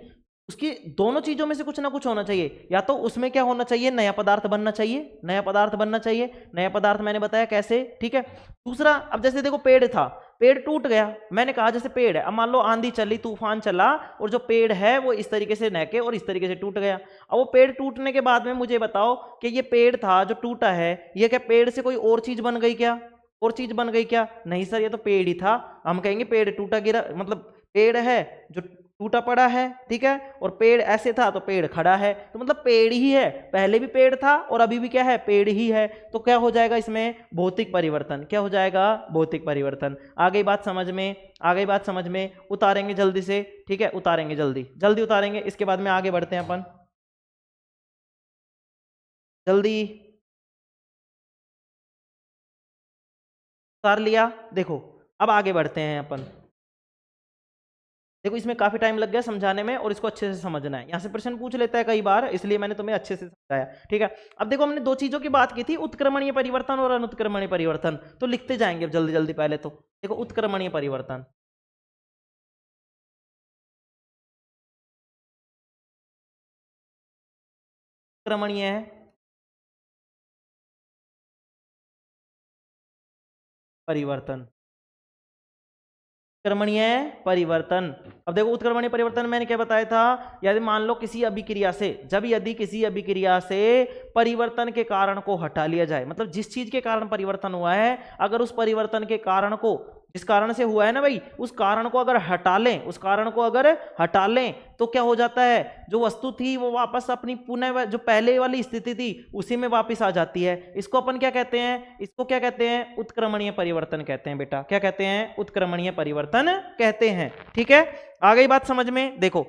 उसकी दोनों चीजों में से कुछ ना कुछ होना चाहिए, या तो उसमें क्या होना चाहिए, नया पदार्थ बनना चाहिए, नया पदार्थ बनना चाहिए, नया पदार्थ मैंने बताया कैसे, ठीक है। दूसरा, अब जैसे देखो पेड़ था, पेड़ टूट गया, मैंने कहा जैसे पेड़ है, अब मान लो आंधी चली, तूफान चला और जो पेड़ है वो इस तरीके से नहके और इस तरीके से टूट गया। अब वो पेड़ टूटने के बाद में मुझे बताओ कि ये पेड़ था जो टूटा है, ये क्या पेड़ से कोई और चीज बन गई क्या? और चीज बन गई क्या? नहीं सर, ये तो पेड़ ही था। हम कहेंगे पेड़ टूटा गिरा, मतलब पेड़ है जो टूटा पड़ा है, ठीक है, और पेड़ ऐसे था तो पेड़ खड़ा है, तो मतलब पेड़ ही है, पहले भी पेड़ था और अभी भी क्या है, पेड़ ही है। तो क्या हो जाएगा इसमें? भौतिक परिवर्तन। क्या हो जाएगा? भौतिक परिवर्तन। आ गई बात समझ में? आ गई बात समझ में? उतारेंगे जल्दी से, ठीक है, उतारेंगे जल्दी जल्दी उतारेंगे, इसके बाद में आगे बढ़ते हैं अपन, जल्दी। उतार लिया? देखो अब आगे बढ़ते हैं अपन। देखो इसमें काफी टाइम लग गया समझाने में और इसको अच्छे से समझना है, यहाँ से प्रश्न पूछ लेता है कई बार, इसलिए मैंने तुम्हें अच्छे से समझाया, ठीक है। अब देखो हमने दो चीजों की बात की थी, उत्क्रमणीय परिवर्तन और अनुत्क्रमणीय परिवर्तन, तो लिखते जाएंगे अब जल्दी जल्दी। पहले तो देखो उत्क्रमणीय परिवर्तन, उत्क्रमणीय है, परिवर्तन, उत्क्रमणीय परिवर्तन। अब देखो उत्क्रमणीय परिवर्तन मैंने क्या बताया था, यदि मान लो किसी अभिक्रिया से, जब यदि किसी अभिक्रिया से परिवर्तन के कारण को हटा लिया जाए, मतलब जिस चीज के कारण परिवर्तन हुआ है, अगर उस परिवर्तन के कारण को, जिस कारण से हुआ है ना भाई, उस कारण को अगर हटा लें, उस कारण को अगर हटा लें, तो क्या हो जाता है, जो वस्तु थी वो वापस अपनी पुनः जो पहले वाली स्थिति थी उसी में वापस आ जाती है। इसको अपन क्या कहते हैं? इसको क्या कहते हैं? उत्क्रमणीय परिवर्तन कहते हैं बेटा। क्या कहते हैं? उत्क्रमणीय परिवर्तन कहते हैं, ठीक है। आ गई बात समझ में? देखो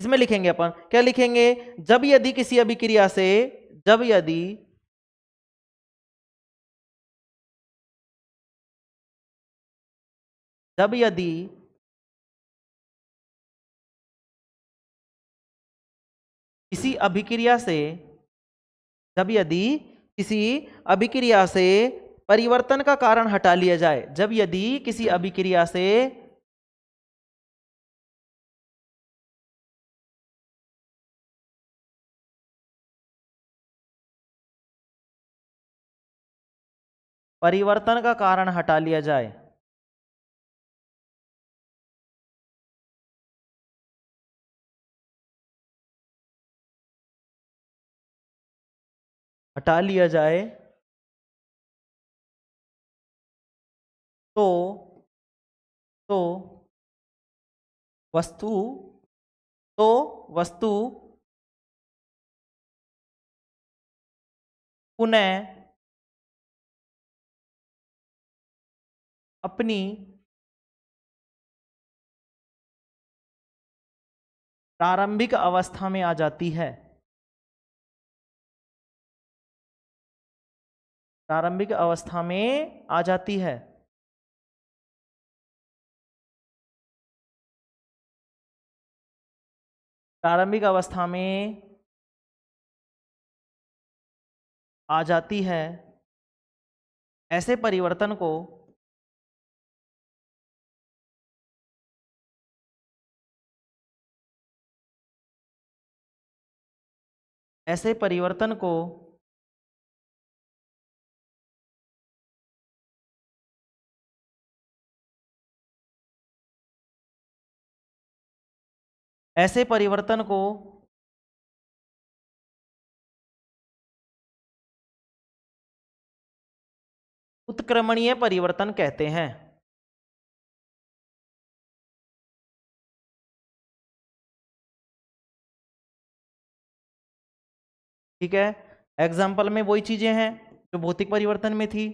इसमें लिखेंगे अपन, क्या लिखेंगे, जब यदि किसी अभिक्रिया से, जब यदि जब यदि किसी अभिक्रिया से, जब यदि किसी अभिक्रिया से परिवर्तन का कारण हटा लिया जाए, जब यदि किसी अभिक्रिया से परिवर्तन का कारण हटा लिया जाए, हटा लिया जाए, तो तो वस्तु, तो वस्तु पुनः अपनी प्रारंभिक अवस्था में आ जाती है, प्रारंभिक अवस्था में आ जाती है। प्रारंभिक अवस्था में आ जाती है, ऐसे परिवर्तन को ऐसे परिवर्तन को ऐसे परिवर्तन को उत्क्रमणीय परिवर्तन कहते हैं। ठीक है, एग्जाम्पल में वही चीजें हैं जो भौतिक परिवर्तन में थी,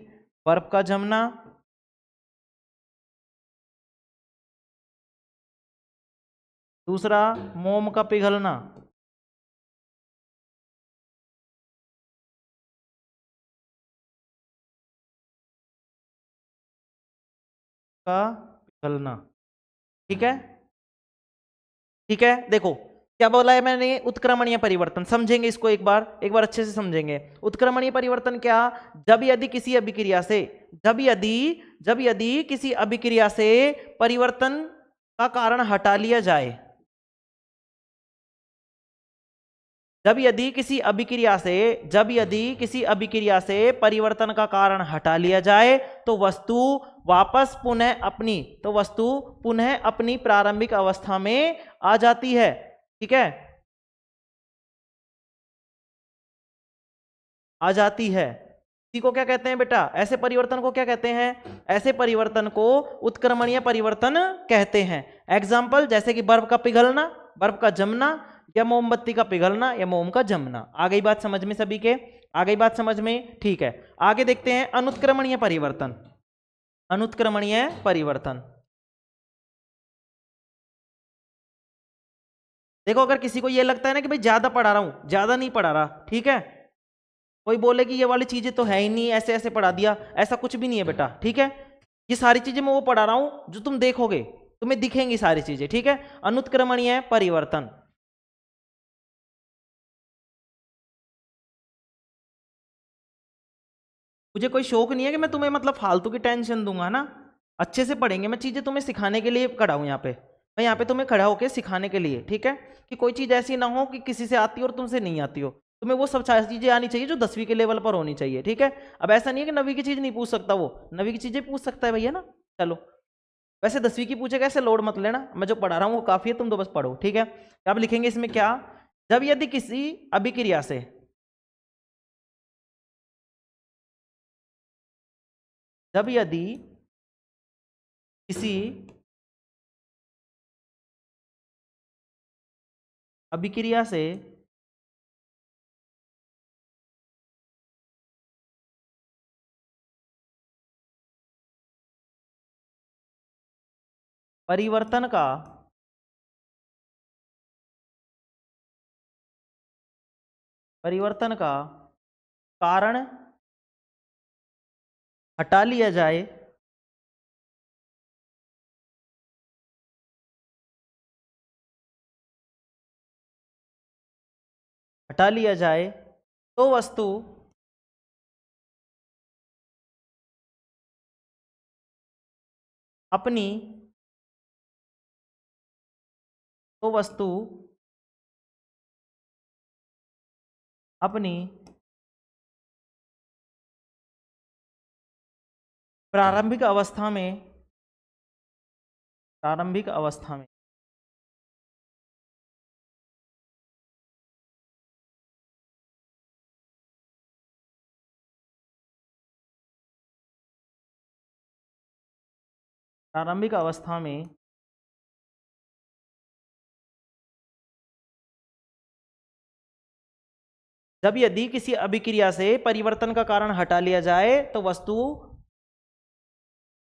बर्फ का जमना, दूसरा मोम का पिघलना, का पिघलना। ठीक है, ठीक है, देखो क्या बोला है मैंने, उत्क्रमणीय परिवर्तन। समझेंगे इसको एक बार अच्छे से समझेंगे। उत्क्रमणीय परिवर्तन क्या, जब यदि किसी अभिक्रिया से जब यदि किसी अभिक्रिया से परिवर्तन का कारण हटा लिया जाए, जब यदि किसी अभिक्रिया से परिवर्तन का कारण हटा लिया जाए तो वस्तु पुनः अपनी प्रारंभिक अवस्था में आ जाती है। ठीक है, आ जाती है। इसी को क्या कहते हैं बेटा, ऐसे परिवर्तन को क्या कहते हैं, ऐसे परिवर्तन को उत्क्रमणीय परिवर्तन कहते हैं। एग्जाम्पल जैसे कि बर्फ का पिघलना, बर्फ का जमना, या मोमबत्ती का पिघलना या मोम का जमना। आ गई बात समझ में सभी के, आ गई बात समझ में। ठीक है, आगे देखते हैं अनुत्क्रमणीय परिवर्तन। अनुत्क्रमणीय परिवर्तन, देखो अगर किसी को ये लगता है ना कि भाई ज्यादा पढ़ा रहा हूं, ज्यादा नहीं पढ़ा रहा, ठीक है, कोई बोले कि ये वाली चीजें तो है ही नहीं, ऐसे ऐसे पढ़ा दिया, ऐसा कुछ भी नहीं है बेटा। ठीक है, ये सारी चीजें मैं वो पढ़ा रहा हूं जो तुम देखोगे, तुम्हें दिखेंगी सारी चीजें। ठीक है, अनुत्क्रमणीय परिवर्तन, मुझे कोई शौक नहीं है कि मैं तुम्हें मतलब फालतू की टेंशन दूंगा ना, अच्छे से पढ़ेंगे। मैं चीजें तुम्हें सिखाने के लिए खड़ा हूं यहाँ पे, मैं यहाँ पे तुम्हें खड़ा होकर सिखाने के लिए। ठीक है, कि कोई चीज ऐसी ना हो कि किसी से आती हो और तुमसे नहीं आती हो, तुम्हें वो सब चीजें आनी चाहिए जो 10वीं के लेवल पर होनी चाहिए। ठीक है, अब ऐसा नहीं है कि 9वीं की चीज नहीं पूछ सकता, वो 9वीं की चीजें पूछ सकता है भैया ना। चलो, वैसे 10वीं की पूछेगा, ऐसे लोड मत लेना, मैं जो पढ़ा रहा हूँ वो काफी है, तुम तो बस पढ़ो। ठीक है, अब लिखेंगे इसमें क्या, जब यदि किसी अभिक्रिया से जब यदि किसी अभिक्रिया से परिवर्तन का कारण हटा लिया जाए, तो वस्तु अपनी तो वस्तु अपनी प्रारंभिक अवस्था में प्रारंभिक अवस्था में प्रारंभिक अवस्था में जब यदि किसी अभिक्रिया से परिवर्तन का कारण हटा लिया जाए तो वस्तु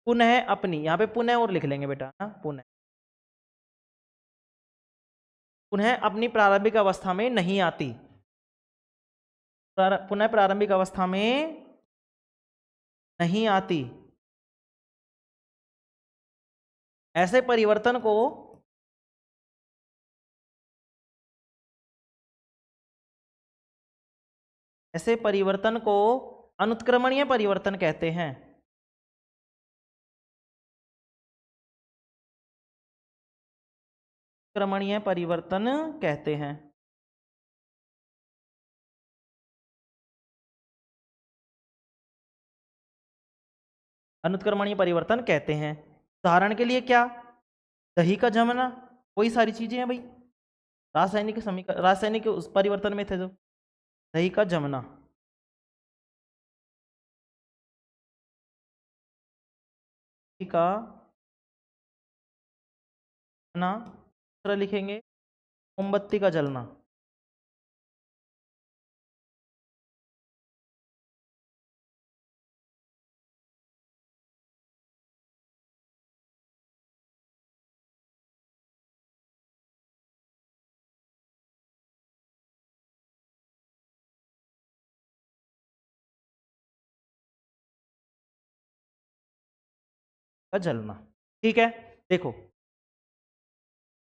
पुनः अपनी, यहां पे पुनः और लिख लेंगे बेटा, हाँ, पुनः अपनी प्रारंभिक अवस्था में नहीं आती, पुनः प्रारंभिक अवस्था में नहीं आती। ऐसे परिवर्तन को ऐसे परिवर्तन को अनुत्क्रमणीय परिवर्तन कहते हैं। अनुत्क्रमणीय परिवर्तन कहते हैं। अनुत्क्रमणीय परिवर्तन कहते हैं। उदाहरण के लिए क्या, दही का जमना, वही सारी चीजें हैं भाई, रासायनिक समीकरण, रासायनिक उस परिवर्तन में थे जो, दही का जमना। दही का जमना, दूसरा लिखेंगे मोमबत्ती का जलना। का जलना, ठीक है। देखो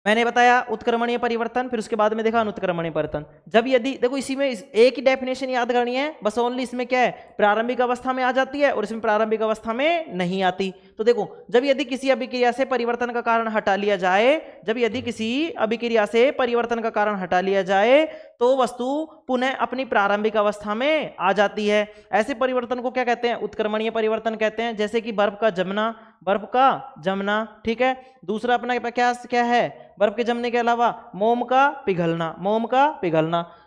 मैंने बताया उत्क्रमणीय परिवर्तन, फिर उसके बाद में देखा अनुत्क्रमणीय परिवर्तन। जब यदि देखो इसी में एक ही डेफिनेशन याद करनी है बस, ओनली इसमें क्या है, प्रारंभिक अवस्था में आ जाती है और इसमें प्रारंभिक अवस्था में नहीं आती। तो देखो जब यदि किसी अभिक्रिया से परिवर्तन का कारण हटा लिया जाए, जब यदि किसी अभिक्रिया से परिवर्तन का कारण हटा लिया जाए तो वस्तु पुनः अपनी प्रारंभिक अवस्था में आ जाती है। ऐसे परिवर्तन को क्या कहते हैं, उत्क्रमणीय परिवर्तन कहते हैं। जैसे कि बर्फ का जमना, बर्फ का जमना, ठीक है। दूसरा अपना क्या क्या है, बर्फ के जमने के अलावा मोम का पिघलना, मोम का पिघलना।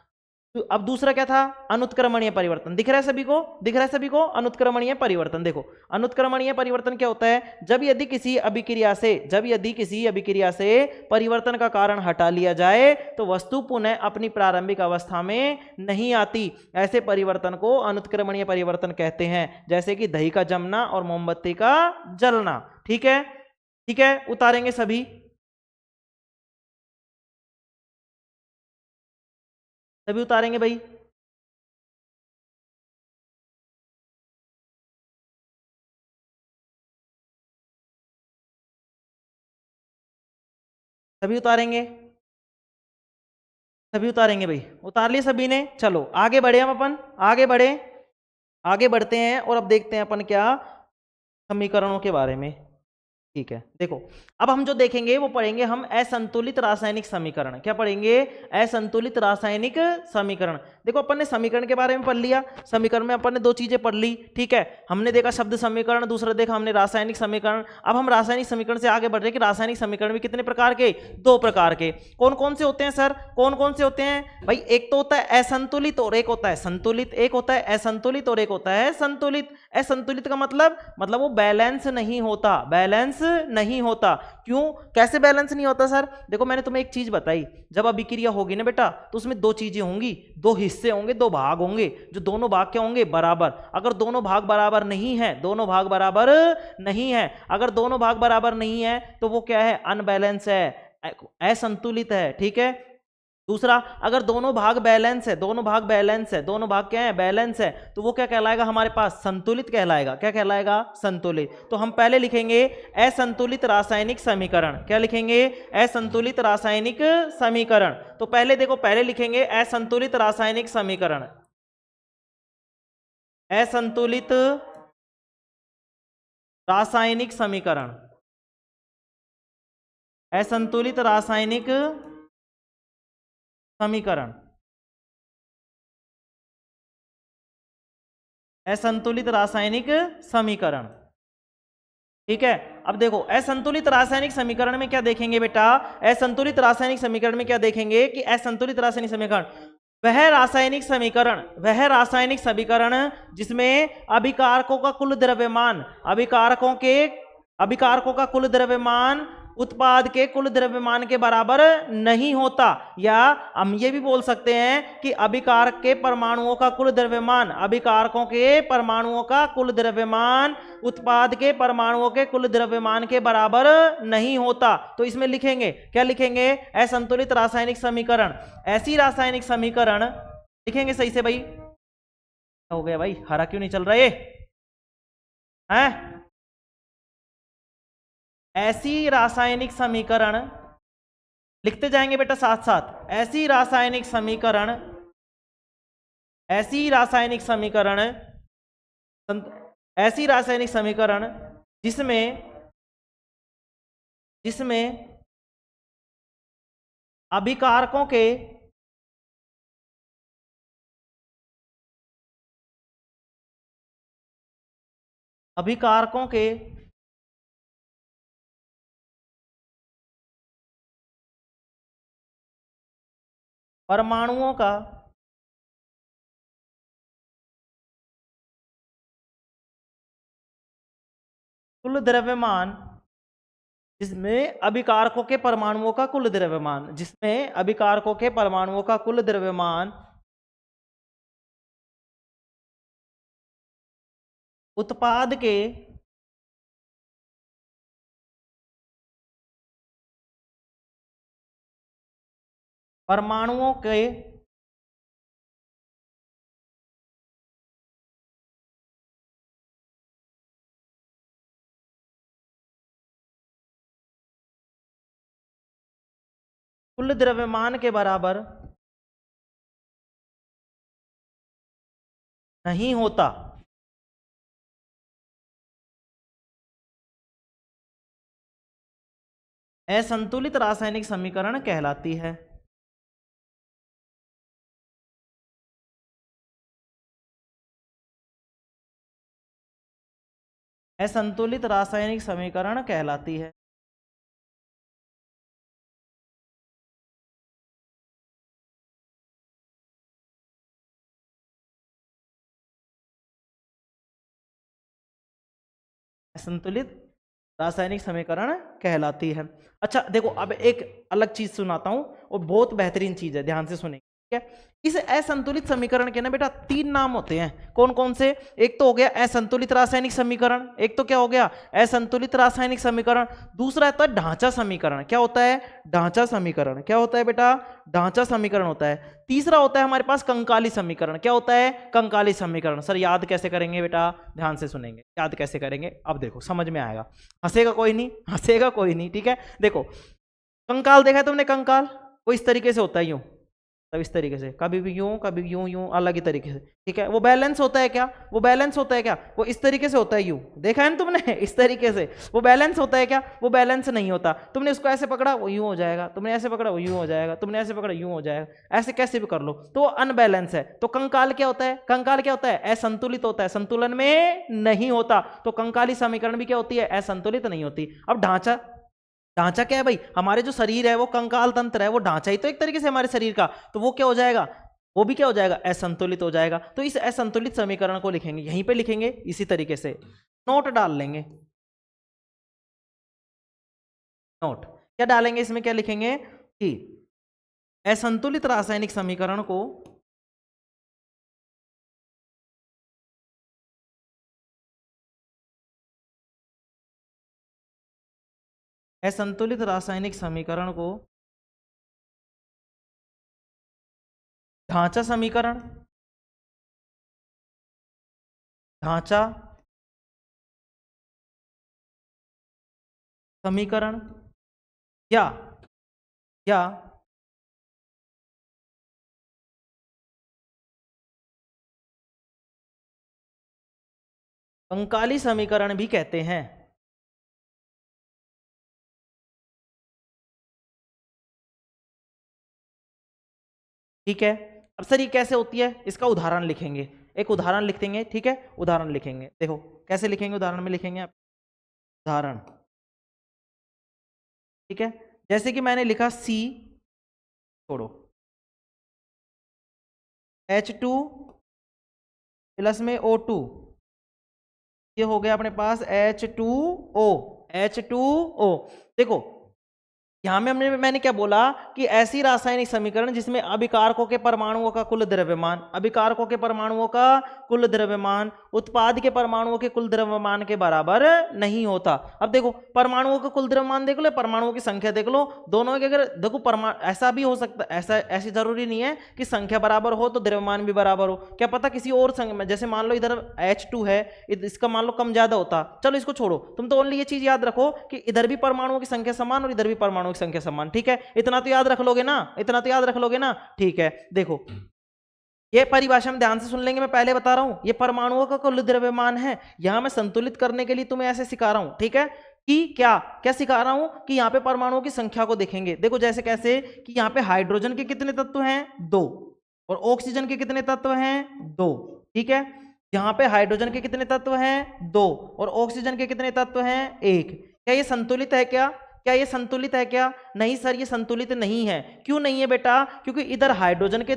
तो अब दूसरा क्या था, अनुत्क्रमणीय परिवर्तन। दिख रहा है सभी को, दिख रहा है सभी को, अनुत्क्रमणीय परिवर्तन। देखो अनुत्क्रमणीय परिवर्तन क्या होता है, जब यदि किसी अभिक्रिया से, जब यदि किसी अभिक्रिया से परिवर्तन का कारण हटा लिया जाए तो वस्तु पुनः अपनी प्रारंभिक अवस्था में नहीं आती। ऐसे परिवर्तन को अनुत्क्रमणीय परिवर्तन कहते हैं। जैसे कि दही का जमना और मोमबत्ती का जलना, ठीक है, ठीक है। उतारेंगे सभी, सभी उतारेंगे भाई। सभी उतारेंगे, सभी उतारेंगे भाई, उतार लिए सभी ने। चलो आगे बढ़े हम, अपन आगे बढ़े, आगे बढ़ते हैं और अब देखते हैं अपन क्या समीकरणों के बारे में। ठीक है, देखो अब हम जो देखेंगे वो पढ़ेंगे हम असंतुलित रासायनिक समीकरण। क्या पढ़ेंगे, असंतुलित रासायनिक समीकरण। देखो अपन ने समीकरण के बारे में पढ़ लिया, समीकरण में अपन ने दो चीजें पढ़ ली, ठीक है। हमने देखा शब्द समीकरण, दूसरा देखा हमने रासायनिक समीकरण। अब हम रासायनिक समीकरण से आगे बढ़ रहे हैं कि रासायनिक समीकरण भी कितने प्रकार के, दो प्रकार के। कौन कौन से होते हैं सर, कौन कौन से होते हैं भाई, एक तो होता है असंतुलित और एक होता है संतुलित। एक होता है असंतुलित और एक होता है संतुलित। असंतुलित का मतलब वो बैलेंस नहीं होता, बैलेंस नहीं होता। क्यों, कैसे बैलेंस नहीं होता सर, देखो मैंने तुम्हें एक चीज बताई, जब अभिक्रिया होगी ना बेटा तो उसमें दो चीजें होंगी, दो हिस्से होंगे, दो भाग होंगे, जो दोनों भाग क्या होंगे, बराबर। अगर दोनों भाग बराबर नहीं है, दोनों भाग बराबर नहीं है, अगर दोनों भाग बराबर नहीं है तो वो क्या है, अनबैलेंस है, असंतुलित है, ठीक है। दूसरा, अगर दोनों भाग बैलेंस है, दोनों भाग बैलेंस है, दोनों भाग क्या है, बैलेंस है, तो वो क्या कहलाएगा हमारे पास, संतुलित कहलाएगा। क्या कहलाएगा, संतुलित। तो हम पहले लिखेंगे असंतुलित रासायनिक समीकरण। क्या लिखेंगे, असंतुलित रासायनिक समीकरण। तो पहले देखो, पहले लिखेंगे असंतुलित रासायनिक समीकरण, असंतुलित रासायनिक समीकरण, असंतुलित रासायनिक समीकरण, असंतुलित रासायनिक समीकरण, ठीक है। अब देखो असंतुलित रासायनिक समीकरण में क्या देखेंगे बेटा, असंतुलित रासायनिक समीकरण में क्या देखेंगे कि असंतुलित रासायनिक समीकरण वह रासायनिक समीकरण, वह रासायनिक समीकरण जिसमें अभिकारकों का कुल द्रव्यमान, अभिकारकों का कुल द्रव्यमान उत्पाद के कुल द्रव्यमान के बराबर नहीं होता। या हम ये भी बोल सकते हैं कि अभिकारक के परमाणुओं का कुल द्रव्यमान, अभिकारकों के परमाणुओं का कुल द्रव्यमान उत्पाद के परमाणुओं के कुल द्रव्यमान के बराबर नहीं होता। तो इसमें लिखेंगे, क्या लिखेंगे, असंतुलित रासायनिक समीकरण। ऐसी रासायनिक समीकरण लिखेंगे सही से भाई। हो गया भाई, हरा क्यों नहीं चल रहा ये है। ऐसी रासायनिक समीकरण लिखते जाएंगे बेटा साथ साथ, ऐसी रासायनिक समीकरण ऐसी रासायनिक समीकरण ऐसी रासायनिक समीकरण जिसमें अभिकारकों के परमाणुओं का कुल द्रव्यमान जिसमें अभिकारकों के परमाणुओं का कुल द्रव्यमान उत्पाद के परमाणुओं के कुल द्रव्यमान के बराबर नहीं होता। असंतुलित रासायनिक समीकरण कहलाती है। असंतुलित रासायनिक समीकरण कहलाती है। असंतुलित रासायनिक समीकरण कहलाती है। अच्छा देखो, अब एक अलग चीज सुनाता हूं और बहुत बेहतरीन चीज है, ध्यान से सुनेंगे। ठीक है, इस असंतुलित समीकरण के ना बेटा 3 नाम होते हैं। कौन कौन से? एक तो हो गया असंतुलित रासायनिक समीकरण, एक तो क्या हो गया असंतुलित रासायनिक समीकरण, दूसरा होता है ढांचा समीकरण। क्या होता है? ढांचा समीकरण। क्या होता है बेटा? ढांचा समीकरण होता है। तीसरा होता है हमारे पास कंकाली समीकरण। क्या होता है? कंकाली समीकरण। सर याद कैसे करेंगे बेटा? ध्यान से सुनेंगे, याद कैसे करेंगे अब देखो समझ में आएगा। हंसेगा कोई नहीं, हंसेगा कोई नहीं। ठीक है, देखो कंकाल देखा है तुमने? कंकाल वो इस तरीके से होता है, यूं, तब इस तरीके से, कभी भी यूं, कभी यूं यूं, अलग ही तरीके से। ठीक है, वो बैलेंस होता है क्या? वो बैलेंस होता है क्या? वो इस तरीके से होता है, यूं, देखा है ना तुमने? इस तरीके से वो बैलेंस होता है क्या? वो बैलेंस नहीं होता। तुमने उसको ऐसे पकड़ा वो यूं हो जाएगा, तुमने ऐसे पकड़ा वो यूं हो जाएगा, तुमने ऐसे पकड़ा यूं हो जाएगा। ऐसे कैसे भी कर लो तो वो अनबैलेंस है। तो कंकाल क्या होता है? कंकाल क्या होता है? असंतुलित होता है, संतुलन में नहीं होता। तो कंकाली समीकरण भी क्या होती है? असंतुलित नहीं होती। अब ढांचा, ढांचा क्या है भाई? हमारे जो शरीर है वो कंकाल तंत्र है, वो ढांचा ही तो एक तरीके से हमारे शरीर का, तो वो क्या हो जाएगा? वो भी क्या हो जाएगा? असंतुलित हो जाएगा। तो इस असंतुलित समीकरण को लिखेंगे, यहीं पे लिखेंगे इसी तरीके से, नोट डाल लेंगे। नोट क्या डालेंगे इसमें? क्या लिखेंगे कि असंतुलित रासायनिक समीकरण को असंतुलित रासायनिक समीकरण को ढांचा समीकरण, ढांचा समीकरण या कंकाली समीकरण भी कहते हैं। ठीक है, अब सर ये कैसे होती है? इसका उदाहरण लिखेंगे, एक उदाहरण लिख देंगे। ठीक है, उदाहरण लिखेंगे, देखो कैसे लिखेंगे, उदाहरण में लिखेंगे आप उदाहरण। ठीक है, जैसे कि मैंने लिखा C छोड़ो H2 प्लस में O2, ये हो गया अपने पास H2O। H2O देखो यहां में मैंने क्या बोला कि ऐसी रासायनिक समीकरण जिसमें अभिकारकों के परमाणुओं का कुल द्रव्यमान, अभिकारकों के परमाणुओं का कुल द्रव्यमान उत्पाद के परमाणुओं के कुल द्रव्यमान के बराबर नहीं होता। अब देखो परमाणुओं का कुल द्रव्यमान देख लो, परमाणुओं की संख्या देख लो, दोनों के अगर देखो परमाणु ऐसा भी हो सकता, ऐसी जरूरी नहीं है कि संख्या बराबर हो तो द्रव्यमान भी बराबर हो। क्या पता किसी और संख्या, जैसे मान लो इधर H2 है, इसका मान लो कम ज्यादा होता, चलो इसको छोड़ो, तुम तो ओनली ये चीज याद रखो कि इधर भी परमाणुओं की संख्या समान और इधर भी परमाणुओं की संख्या समान। ठीक है, इतना तो याद रख लोगे ना, इतना तो याद रख लोगे ना। ठीक है, देखो ये परिभाषा में ध्यान से सुन लेंगे, मैं पहले बता रहा हूं, ये परमाणुओं का कुल द्रव्यमान है। यहां मैं संतुलित करने के लिए तुम्हें ऐसे सिखा रहा हूं, ठीक है, कि क्या क्या सिखा रहा हूं कि यहाँ पे परमाणुओं की संख्या को देखेंगे। देखो जैसे कैसे कि यहाँ पे हाइड्रोजन के कितने तत्व हैं, 2, और ऑक्सीजन के कितने तत्व हैं, 2, ठीक है। यहाँ पे हाइड्रोजन के कितने तत्व हैं, 2, और ऑक्सीजन के कितने तत्व हैं, 1। क्या ये संतुलित है क्या? क्या ये संतुलित है क्या? नहीं सर, ये संतुलित नहीं है। क्यों नहीं है बेटा? क्योंकि इधर हाइड्रोजन के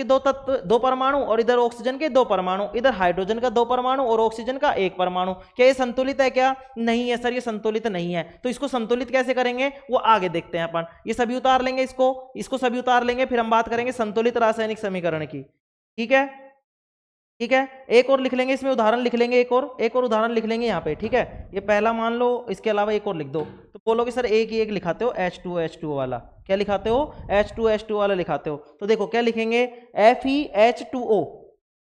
दो तत्व, दो परमाणु, और इधर ऑक्सीजन के दो परमाणु, इधर हाइड्रोजन का दो परमाणु और ऑक्सीजन का एक परमाणु। क्या ये संतुलित है क्या? नहीं है सर, ये संतुलित नहीं है। तो इसको संतुलित कैसे करेंगे वो आगे देखते हैं अपन। ये सभी उतार लेंगे, इसको सभी उतार लेंगे, फिर हम बात करेंगे संतुलित रासायनिक समीकरण की, ठीक है। ठीक है, एक और लिख लेंगे इसमें, उदाहरण लिख लेंगे, एक और उदाहरण लिख लेंगे यहाँ पे, ठीक है। ये पहला मान लो, इसके अलावा एक और लिख दो। तो बोलोगे सर एक ही एक लिखाते हो, H2O वाला। क्या लिखाते हो? H2O वाला लिखाते हो। तो देखो क्या लिखेंगे, FeH2O,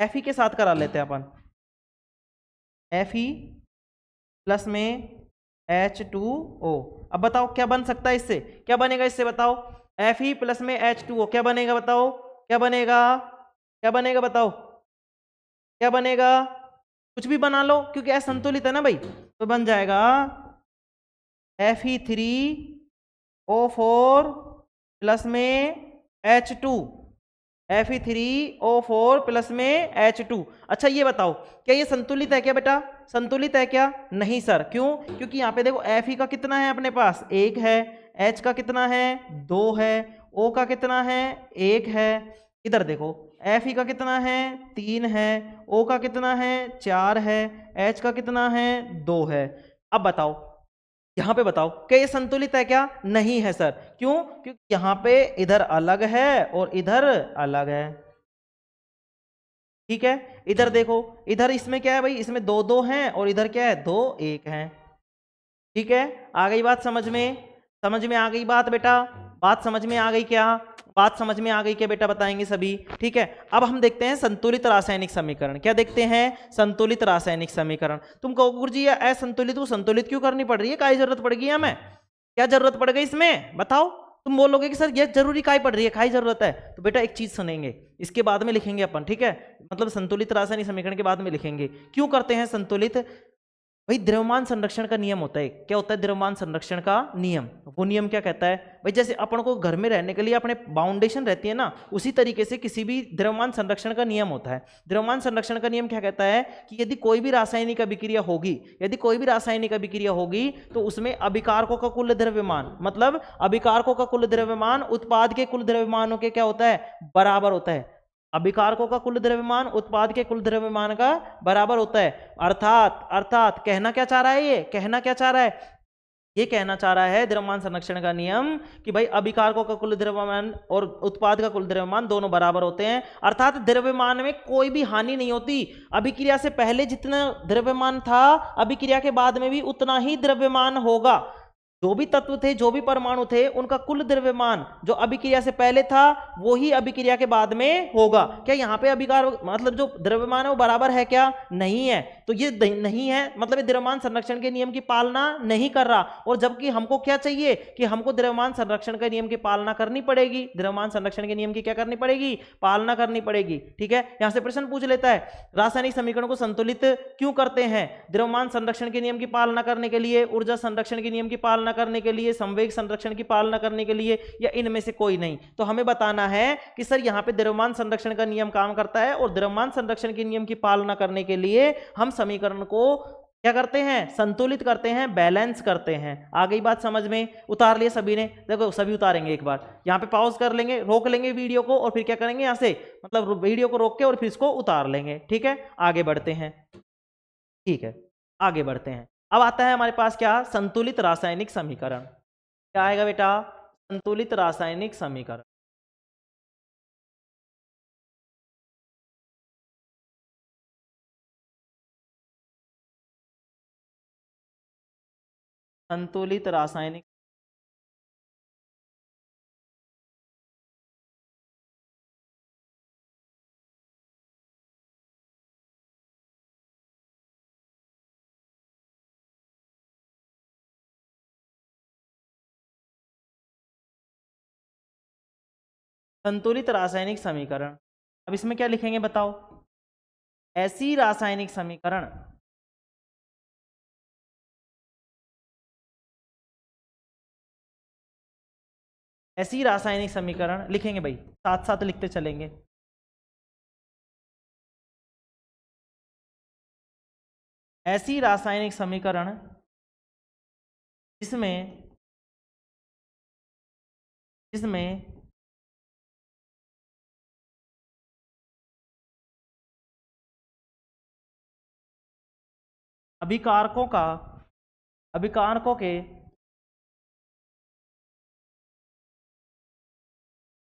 Fe के साथ करा लेते हैं अपन, Fe प्लस में H2O। अब बताओ क्या बन सकता है इससे, क्या बनेगा इससे बताओ? Fe प्लस में H2O क्या बनेगा बताओ? क्या बनेगा? क्या बनेगा बताओ? क्या बनेगा? कुछ भी बना लो, क्योंकि असंतुलित है ना भाई। तो बन जाएगा Fe3O4 प्लस में H2, Fe3O4 प्लस में H2। अच्छा ये बताओ, क्या ये संतुलित है क्या बेटा? संतुलित है क्या? नहीं सर। क्यों? क्योंकि यहाँ पे देखो Fe का कितना है अपने पास, 1 है, H का कितना है, 2 है, O का कितना है, 1 है, इधर देखो Fe का कितना है, 3 है, O का कितना है, 4 है, H का कितना है, 2 है। अब बताओ, यहां पे बताओ क्या ये संतुलित है क्या? नहीं है सर। क्यों? क्योंकि यहां पे इधर अलग है और इधर अलग है, ठीक है। इधर देखो, इधर इसमें क्या है भाई, इसमें 2 2 हैं, और इधर क्या है, 2 1 है, ठीक है। आ गई बात समझ में? समझ में आ गई बात बेटा? बात समझ में आ गई क्या? बात समझ में आ गई क्या बेटा? बताएंगे सभी, ठीक है। अब हम देखते हैं संतुलित रासायनिक समीकरण। क्या देखते हैं? संतुलित रासायनिक समीकरण। तुम कहो गुरुजी ये असंतुलित, वो संतुलित क्यों करनी पड़ रही है, काई जरूरत पड़ गई हमें, क्या जरूरत पड़ गई इसमें बताओ? तुम बोलोगे कि सर ये जरूरी काई पड़ रही है, काई जरूरत है। तो बेटा एक चीज सुनेंगे, इसके बाद में लिखेंगे अपन, ठीक है। मतलब संतुलित रासायनिक समीकरण के बाद में लिखेंगे क्यों करते हैं संतुलित। भाई द्रव्यमान संरक्षण का नियम होता है, क्या होता है द्रव्यमान संरक्षण का नियम? वो नियम क्या कहता है भाई, जैसे अपन को घर में रहने के लिए अपने बाउंडेशन रहती है ना, उसी तरीके से किसी भी द्रव्यमान संरक्षण का नियम होता है। द्रव्यमान संरक्षण का नियम क्या कहता है कि यदि कोई भी रासायनिक अभिक्रिया होगी, तो उसमें अभिकारकों का कुल द्रव्यमान, मतलब अभिकारकों का कुल द्रव्यमान उत्पाद के कुल द्रव्यमानों के क्या होता है, बराबर होता है। अभिकारकों का कुल द्रव्यमान उत्पाद के कुल द्रव्यमान का बराबर होता है। अर्थात कहना क्या चाह रहा है, ये कहना क्या चाह रहा है, ये कहना चाह रहा है द्रव्यमान संरक्षण का नियम कि भाई अभिकारकों का कुल द्रव्यमान और उत्पाद का कुल द्रव्यमान दोनों बराबर होते हैं। अर्थात द्रव्यमान में कोई भी हानि नहीं होती। अभिक्रिया से पहले जितना द्रव्यमान था, अभिक्रिया के बाद में भी उतना ही द्रव्यमान होगा। जो भी तत्व थे, जो भी परमाणु थे, उनका कुल द्रव्यमान जो अभिक्रिया से पहले था वो ही अभिक्रिया के बाद में होगा। क्या यहाँ पे अभिकार मतलब जो द्रव्यमान है वो बराबर है क्या? नहीं है। तो ये नहीं है मतलब द्रव्यमान संरक्षण के नियम की पालना नहीं कर रहा। और जबकि हमको क्या चाहिए कि हमको द्रव्यमान संरक्षण के नियम की पालना करनी पड़ेगी, द्रव्यमान संरक्षण के नियम की क्या करनी पड़ेगी, पालना करनी पड़ेगी, ठीक है। यहां से प्रश्न पूछ लेता है रासायनिक समीकरणों को संतुलित क्यों करते हैं? द्रव्यमान संरक्षण के नियम की पालना करने के लिए, ऊर्जा संरक्षण के नियम की पालना करने के लिए, संवेग संरक्षण की पालना करने के लिए, या इनमें से कोई नहीं। तो हमें बताना है कि सर यहां पे द्रव्यमान संरक्षण का नियम काम करता है और द्रव्यमान संरक्षण के नियम की पालना करने के लिए हम समीकरण को क्या करते हैं, संतुलित करते हैं, बैलेंस करते हैं। आ गई बात समझ में? उतार लिए सभी ने? देखो सभी उतारेंगे, एक बार यहां पे पॉज कर लेंगे, रोक लेंगे वीडियो को, और फिर क्या करेंगे यहां से, मतलब वीडियो को रोक के और फिर इसको उतार लेंगे, ठीक है। आगे बढ़ते हैं, ठीक है, आगे बढ़ते हैं। अब आता है हमारे पास क्या, संतुलित रासायनिक समीकरण। क्या आएगा बेटा? संतुलित रासायनिक समीकरण। संतुलित रासायनिक संतुलित रासायनिक समीकरण अब इसमें क्या लिखेंगे बताओ? ऐसी रासायनिक समीकरण ऐसी रासायनिक समीकरण लिखेंगे भाई, साथ साथ लिखते चलेंगे। ऐसी रासायनिक समीकरण जिसमें जिसमें अभिकारकों के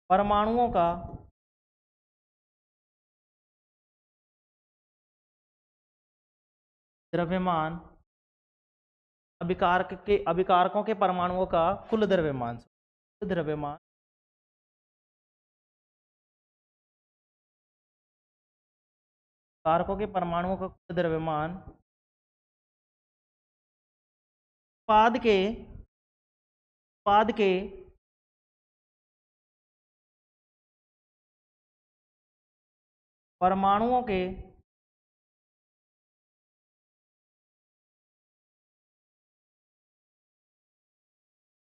परमाणुओं का द्रव्यमान अभिकारकों के परमाणुओं का कुल द्रव्यमान कारकों के परमाणुओं का कुल द्रव्यमान उत्पाद के परमाणुओं के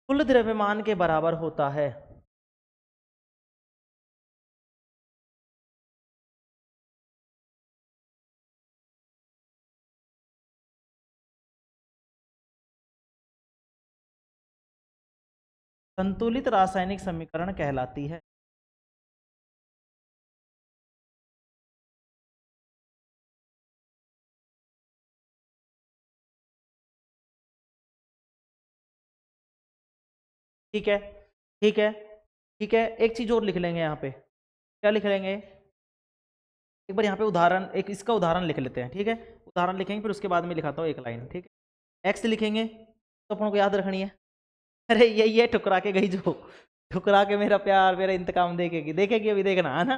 कुल द्रव्यमान के बराबर होता है। संतुलित रासायनिक समीकरण कहलाती है। ठीक है, ठीक है, ठीक है। एक चीज और लिख लेंगे यहाँ पे। क्या लिख लेंगे? एक बार यहाँ पे उदाहरण, एक इसका उदाहरण लिख लेते हैं। ठीक है, उदाहरण लिखेंगे, फिर उसके बाद में लिखाता हूँ एक लाइन। ठीक है, एक्स लिखेंगे तो अपन को याद रखनी है। अरे ये ठुकरा के गई, जो ठुकरा के मेरा प्यार मेरा इंतकाम देखेगी अभी, देखना है ना।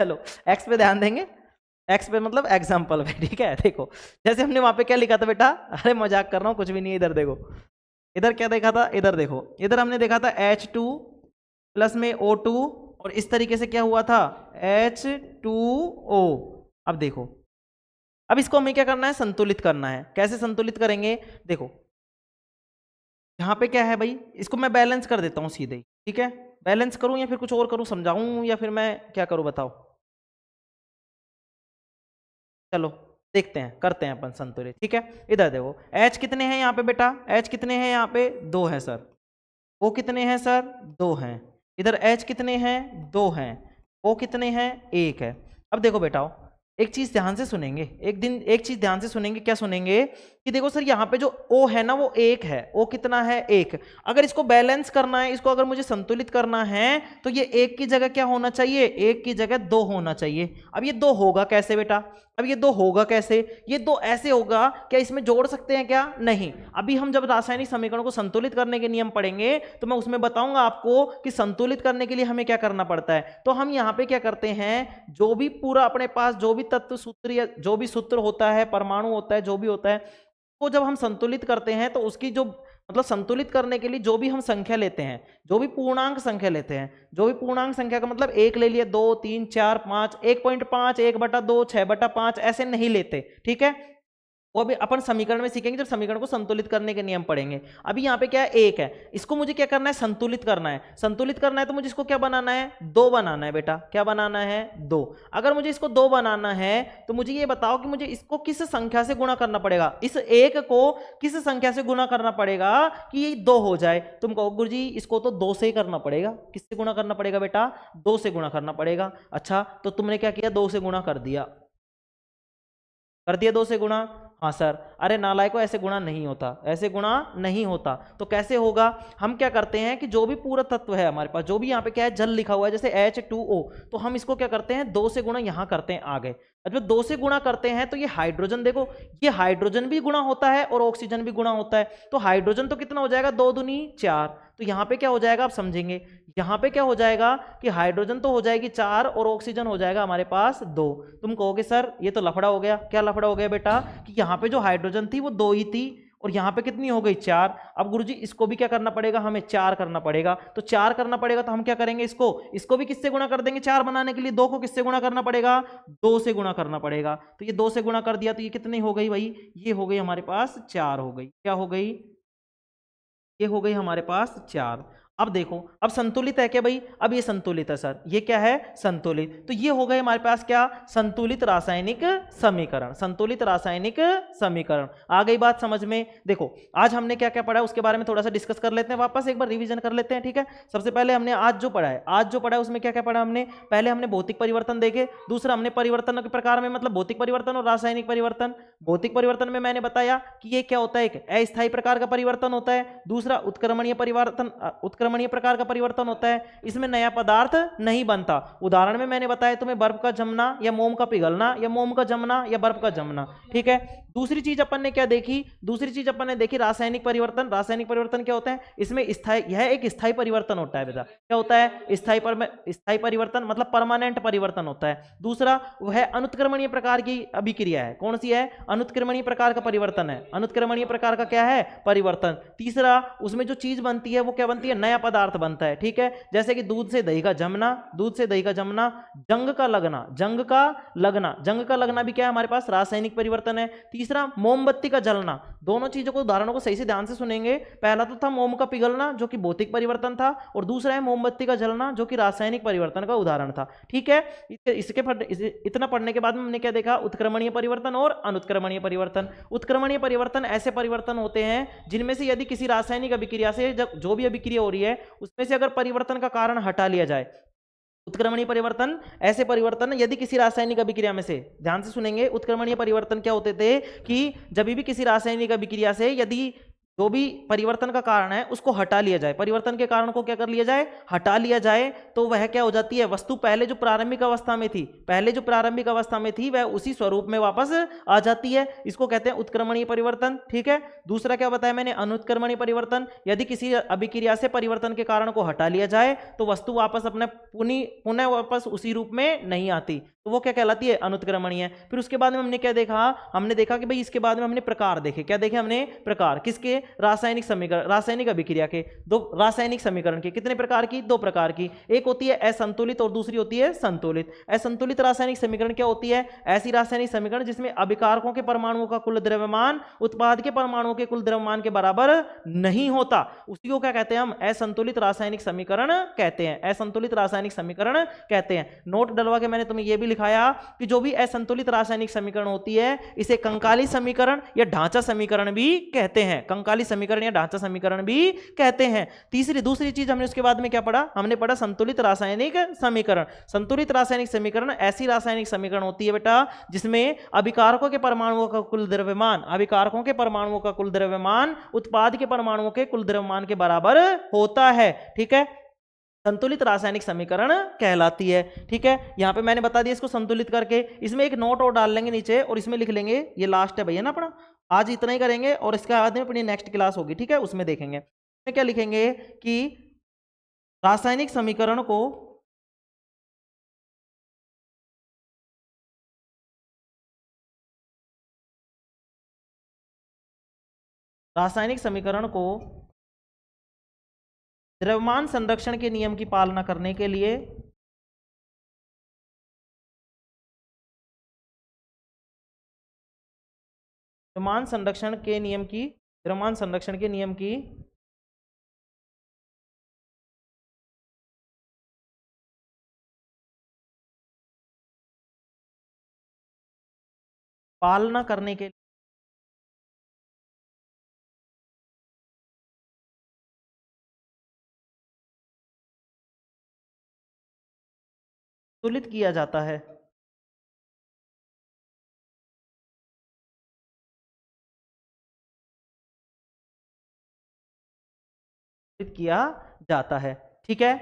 चलो एक्स पे ध्यान देंगे, एक्स पे मतलब एग्जाम्पल पे। ठीक है, देखो जैसे हमने वहां पे क्या लिखा था बेटा, अरे मजाक कर रहा हूँ, कुछ भी नहीं है। इधर देखो, इधर क्या देखा था, इधर देखो, इधर हमने देखा था H2 प्लस में O2, और इस तरीके से क्या हुआ था, H2O। अब देखो, अब इसको हमें क्या करना है, संतुलित करना है। कैसे संतुलित करेंगे? देखो यहाँ पे क्या है भाई, इसको मैं बैलेंस कर देता हूँ सीधे ही। ठीक है, बैलेंस करूं या फिर कुछ और करूं, समझाऊं या फिर मैं क्या करूं बताओ? चलो देखते हैं, करते हैं अपन संतुलित। ठीक है, इधर देखो H कितने हैं यहाँ पे बेटा, H कितने हैं यहाँ पे, 2 है सर। O कितने हैं सर, 2 हैं। इधर H कितने हैं, 2 हैं। O कितने हैं, 1 है। अब देखो बेटा, एक चीज ध्यान से सुनेंगे, एक चीज ध्यान से सुनेंगे। क्या सुनेंगे? कि देखो सर यहाँ पे जो O है ना, वो 1 है। O कितना है, 1। अगर इसको बैलेंस करना है, इसको अगर मुझे संतुलित करना है, तो ये 1 की जगह क्या होना चाहिए, 1 की जगह 2 होना चाहिए। अब ये 2 होगा कैसे बेटा? अब ये 2 होगा कैसे? ये 2 ऐसे होगा, क्या इसमें जोड़ सकते हैं क्या? नहीं। अभी हम जब रासायनिक समीकरण को संतुलित करने के नियम पढ़ेंगे, तो मैं उसमें बताऊंगा आपको कि संतुलित करने के लिए हमें क्या करना पड़ता है। तो हम यहाँ पे क्या करते हैं, जो भी पूरा अपने पास जो भी तत्व सूत्र या जो भी सूत्र होता है, परमाणु होता है, जो भी होता है, को जब हम संतुलित करते हैं, तो उसकी जो मतलब संतुलित करने के लिए जो भी हम संख्या लेते हैं, जो भी पूर्णांक संख्या लेते हैं, जो भी पूर्णांक संख्या का मतलब 1 ले लिया, 2 3 4 5, 1.5, 1/2, 6/5 ऐसे नहीं लेते। ठीक है, वो अभी अपन समीकरण में सीखेंगे जब समीकरण को संतुलित करने के नियम पढ़ेंगे। अभी यहाँ पे क्या है, 1 है, इसको मुझे क्या करना है, संतुलित करना है। संतुलित करना है तो मुझे इसको क्या बनाना है, 2 बनाना है बेटा। क्या बनाना है, 2। अगर मुझे इसको 2 बनाना है, तो मुझे ये बताओ कि मुझे इसको किस संख्या से गुणा करना पड़ेगा, इस 1 को किस संख्या से गुणा करना पड़ेगा कि ये 2 हो जाए। तुम कहो गुरुजी इसको तो 2 से ही करना पड़ेगा। किससे गुणा करना पड़ेगा बेटा, 2 से गुणा करना पड़ेगा। अच्छा, तो तुमने क्या किया, 2 से गुणा कर दिया, 2 से गुणा। हाँ सर, अरे नालायको, ऐसे गुणा नहीं होता, ऐसे गुणा नहीं होता। तो कैसे होगा? हम क्या करते हैं कि जो भी पूरा तत्व है हमारे पास, जो भी यहाँ पे क्या है, जल लिखा हुआ है, जैसे H2O, तो हम इसको क्या करते हैं, 2 से गुणा यहाँ करते हैं आगे। जब 2 से गुणा करते हैं तो ये हाइड्रोजन, देखो ये हाइड्रोजन भी गुणा होता है और ऑक्सीजन भी गुणा होता है। तो हाइड्रोजन तो कितना हो जाएगा, 2 दूनी 4। तो यहाँ पे क्या हो जाएगा, आप समझेंगे, यहाँ पे क्या हो जाएगा कि हाइड्रोजन तो हो जाएगी 4 और ऑक्सीजन हो जाएगा हमारे पास 2। तुम कहोगे सर ये तो लफड़ा हो गया। क्या लफड़ा हो गया बेटा? कि यहाँ पे जो हाइड्रोजन थी वो 2 ही थी, और यहाँ पे कितनी हो गई 4। अब गुरुजी इसको भी क्या करना पड़ेगा, हमें 4 करना पड़ेगा। तो 4 करना पड़ेगा तो हम क्या करेंगे, इसको भी किससे गुणा कर देंगे, 4 बनाने के लिए 2 को किससे गुणा करना पड़ेगा, 2 से गुणा करना पड़ेगा। तो ये 2 से गुणा कर दिया तो ये कितनी हो गई भाई, ये हो गई हमारे पास 4 हो गई। क्या हो गई, ये हो गई हमारे पास 4। अब देखो, अब संतुलित है क्या भाई, अब ये संतुलित है सर, ये क्या है संतुलित। तो ये हो गए हमारे पास क्या, संतुलित रासायनिक समीकरण, संतुलित रासायनिक समीकरण। आ गई बात समझ में। देखो आज हमने क्या क्या पढ़ा है उसके बारे में थोड़ा सा डिस्कस कर लेते हैं, वापस एक बार रिवीजन कर लेते हैं, ठीक है। सबसे पहले हमने आज जो पढ़ा है उसमें क्या क्या पढ़ा हमने, पहले हमने भौतिक परिवर्तन देखे, दूसरा हमने परिवर्तन के प्रकार में मतलब भौतिक परिवर्तन और रासायनिक परिवर्तन। भौतिक परिवर्तन में मैंने बताया कि ये क्या होता है, एक अस्थायी प्रकार का परिवर्तन होता है, दूसरा उत्क्रमणीय परिवर्तन, उत्क्रमणीय प्रकार का परिवर्तन होता है, इसमें नया पदार्थ नहीं बनता। उदाहरण में मैंने बताया तुम्हें बर्फ का जमना या मोम का पिघलना या मोम का जमना या बर्फ का जमना, ठीक है। दूसरी चीज अपन ने क्या देखी, दूसरी चीज अपन ने देखी रासायनिक परिवर्तन। रासायनिक परिवर्तन क्या होता है, इसमें स्थायी, यह एक स्थायी परिवर्तन होता है बेटा। क्या होता है, स्थायी परिवर्तन मतलब परमानेंट परिवर्तन होता है। दूसरा वह अनुत्क्रमणीय प्रकार की अभिक्रिया है, कौन सी है, अनुत्क्रमणीय प्रकार का परिवर्तन है, अनुत्क्रमणीय प्रकार का क्या है परिवर्तन। तीसरा उसमें जो चीज बनती है वो क्या बनती है, नया पदार्थ बनता है, ठीक है। जैसे कि दूध से दही का जमना, दूध से दही का जमना, जंग का लगना, जंग का लगना, जंग का लगना भी क्या है हमारे पास रासायनिक परिवर्तन है। तीसरा मोमबत्ती का जलना, दोनों चीजों को उदाहरणों को सही से ध्यान से सुनेंगे। पहला तो था मोम का पिघलना जो कि भौतिक परिवर्तन था, और दूसरा है मोमबत्ती का जलना जो कि रासायनिक परिवर्तन का उदाहरण था, ठीक है। इतना पढ़ने के बाद में हमने क्या देखा, उत्क्रमणीय परिवर्तन और अनुत्क्रमणीय परिवर्तन। उत्क्रमणीय परिवर्तन ऐसे परिवर्तन होते हैं जिनमें से यदि किसी रासायनिक अभिक्रिया से जो भी अभिक्रिया हो रही है उसमें से अगर परिवर्तन का कारण हटा लिया जाए। उत्क्रमणीय परिवर्तन ऐसे परिवर्तन यदि किसी रासायनिक अभिक्रिया में से, ध्यान से सुनेंगे, उत्क्रमणीय परिवर्तन क्या होते थे कि जब भी किसी रासायनिक अभिक्रिया से यदि जो भी परिवर्तन का कारण है उसको हटा लिया जाए, परिवर्तन के कारण को क्या कर लिया जाए, हटा लिया जाए, तो वह क्या हो जाती है, वस्तु पहले जो प्रारंभिक अवस्था में थी, पहले जो प्रारंभिक अवस्था में थी वह उसी स्वरूप में वापस आ जाती है। इसको कहते हैं उत्क्रमणीय परिवर्तन, ठीक है। दूसरा क्या बताया मैंने, अनुत्क्रमणीय परिवर्तन, यदि किसी अभिक्रिया से परिवर्तन के कारण को हटा लिया जाए तो वस्तु वापस अपने पुनः वापस उसी रूप में नहीं आती, तो वो क्या कहलाती है, अनुत्क्रमणीय। फिर उसके बाद में हमने क्या देखा, हमने देखा कि भाई इसके बाद में हमने प्रकार देखे। क्या देखे हमने, प्रकार किसके, रासायनिक समीकरण, रासायनिक अभिक्रिया के। दो रासायनिक समीकरण के कितने प्रकार की, 2 प्रकार की, एक होती है असंतुलित और दूसरी होती है संतुलित। असंतुलित रासायनिक समीकरण क्या होती है, ऐसी रासायनिक समीकरण जिसमें अभिकारकों के परमाणुओं का कुल द्रव्यमान उत्पाद के परमाणुओं के कुल द्रव्यमान के बराबर नहीं होता, उसी को क्या कहते हैं हम, असंतुलित रासायनिक समीकरण कहते हैं, असंतुलित रासायनिक समीकरण कहते हैं। नोट डलवा के मैंने तुम्हें यह भी लिखाया कि जो भी असंतुलित रासायनिक समीकरण होती है इसे कंकाली समीकरण या ढांचा समीकरण भी कहते हैं, कंकाली समीकरण या ढांचा समीकरण भी कहते हैं। दूसरी चीज हमने उसके बाद में क्या पढ़ा, हमने पढ़ा संतुलित रासायनिक समीकरण। संतुलित रासायनिक समीकरण ऐसी रासायनिक समीकरण होती है बेटा जिसमें अभिकारकों के परमाणुओं का कुल द्रव्यमान, अभिकारकों के परमाणुओं का कुल द्रव्यमान उत्पाद के परमाणुओं के कुल द्रव्यमान के बराबर होता है, ठीक है, संतुलित रासायनिक समीकरण कहलाती है, ठीक है। यहां पे मैंने बता दिया इसको संतुलित करके। इसमें एक नोट और डाल लेंगे नीचे और इसमें लिख लेंगे, ये लास्ट है भैया ना अपना, आज इतना ही करेंगे और इसके बाद में अपनी नेक्स्ट क्लास होगी, ठीक है, उसमें देखेंगे। इसमें क्या लिखेंगे कि रासायनिक समीकरण को द्रव्यमान संरक्षण के नियम की पालना करने के लिए द्रव्यमान संरक्षण के नियम की, द्रव्यमान संरक्षण के नियम की पालना करने के तुलित किया जाता है। किया जाता है, ठीक है,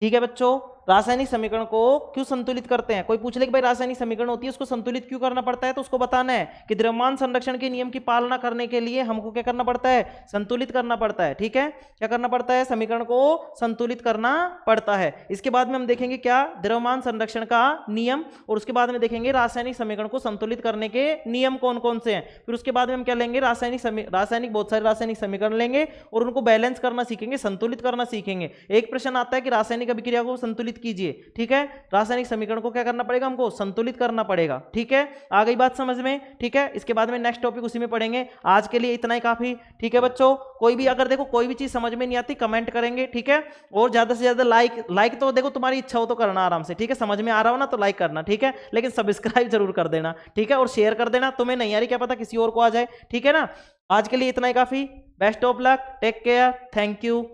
ठीक है बच्चों। रासायनिक समीकरण को क्यों संतुलित करते हैं। कोई पूछ ले कि भाई रासायनिक समीकरण होती है उसको संतुलित क्यों करना पड़ता है, तो उसको बताना है कि द्रव्यमान संरक्षण के नियम की पालना करने के लिए हमको क्या करना पड़ता है, संतुलित करना पड़ता है। ठीक है, क्या करना पड़ता है, समीकरण को संतुलित करना पड़ता है। इसके बाद में हम देखेंगे क्या, द्रव्यमान संरक्षण का नियम, और उसके बाद में देखेंगे रासायनिक समीकरण को संतुलित करने के नियम कौन कौन से हैं। फिर उसके बाद में हम क्या लेंगे, रासायनिक बहुत सारे रासायनिक समीकरण लेंगे और उनको बैलेंस करना सीखेंगे, संतुलित करना सीखेंगे। एक प्रश्न आता है कि रासायनिक अभिक्रिया को संतुलित कीजिए। ठीक है, रासायनिक समीकरण को क्या करना पड़ेगा, हमको संतुलित करना पड़ेगा। ठीक है, आ गई बात समझ में। ठीक है, इसके बाद में नेक्स्ट टॉपिक उसी में पढ़ेंगे। आज के लिए इतना ही काफी। ठीक है बच्चों, कोई भी अगर देखो कोई भी चीज समझ में नहीं आती कमेंट करेंगे। ठीक है, और ज्यादा से ज्यादा लाइक तो देखो तुम्हारी इच्छा हो तो करना आराम से। ठीक है, समझ में आ रहा हो ना तो लाइक करना। ठीक है, लेकिन सब्सक्राइब जरूर कर देना। ठीक है, और शेयर कर देना, तुम्हें नहीं आ रही क्या पता किसी और को आ जाए। ठीक है ना, आज के लिए इतना ही काफी। Best of luck, take care, thank you.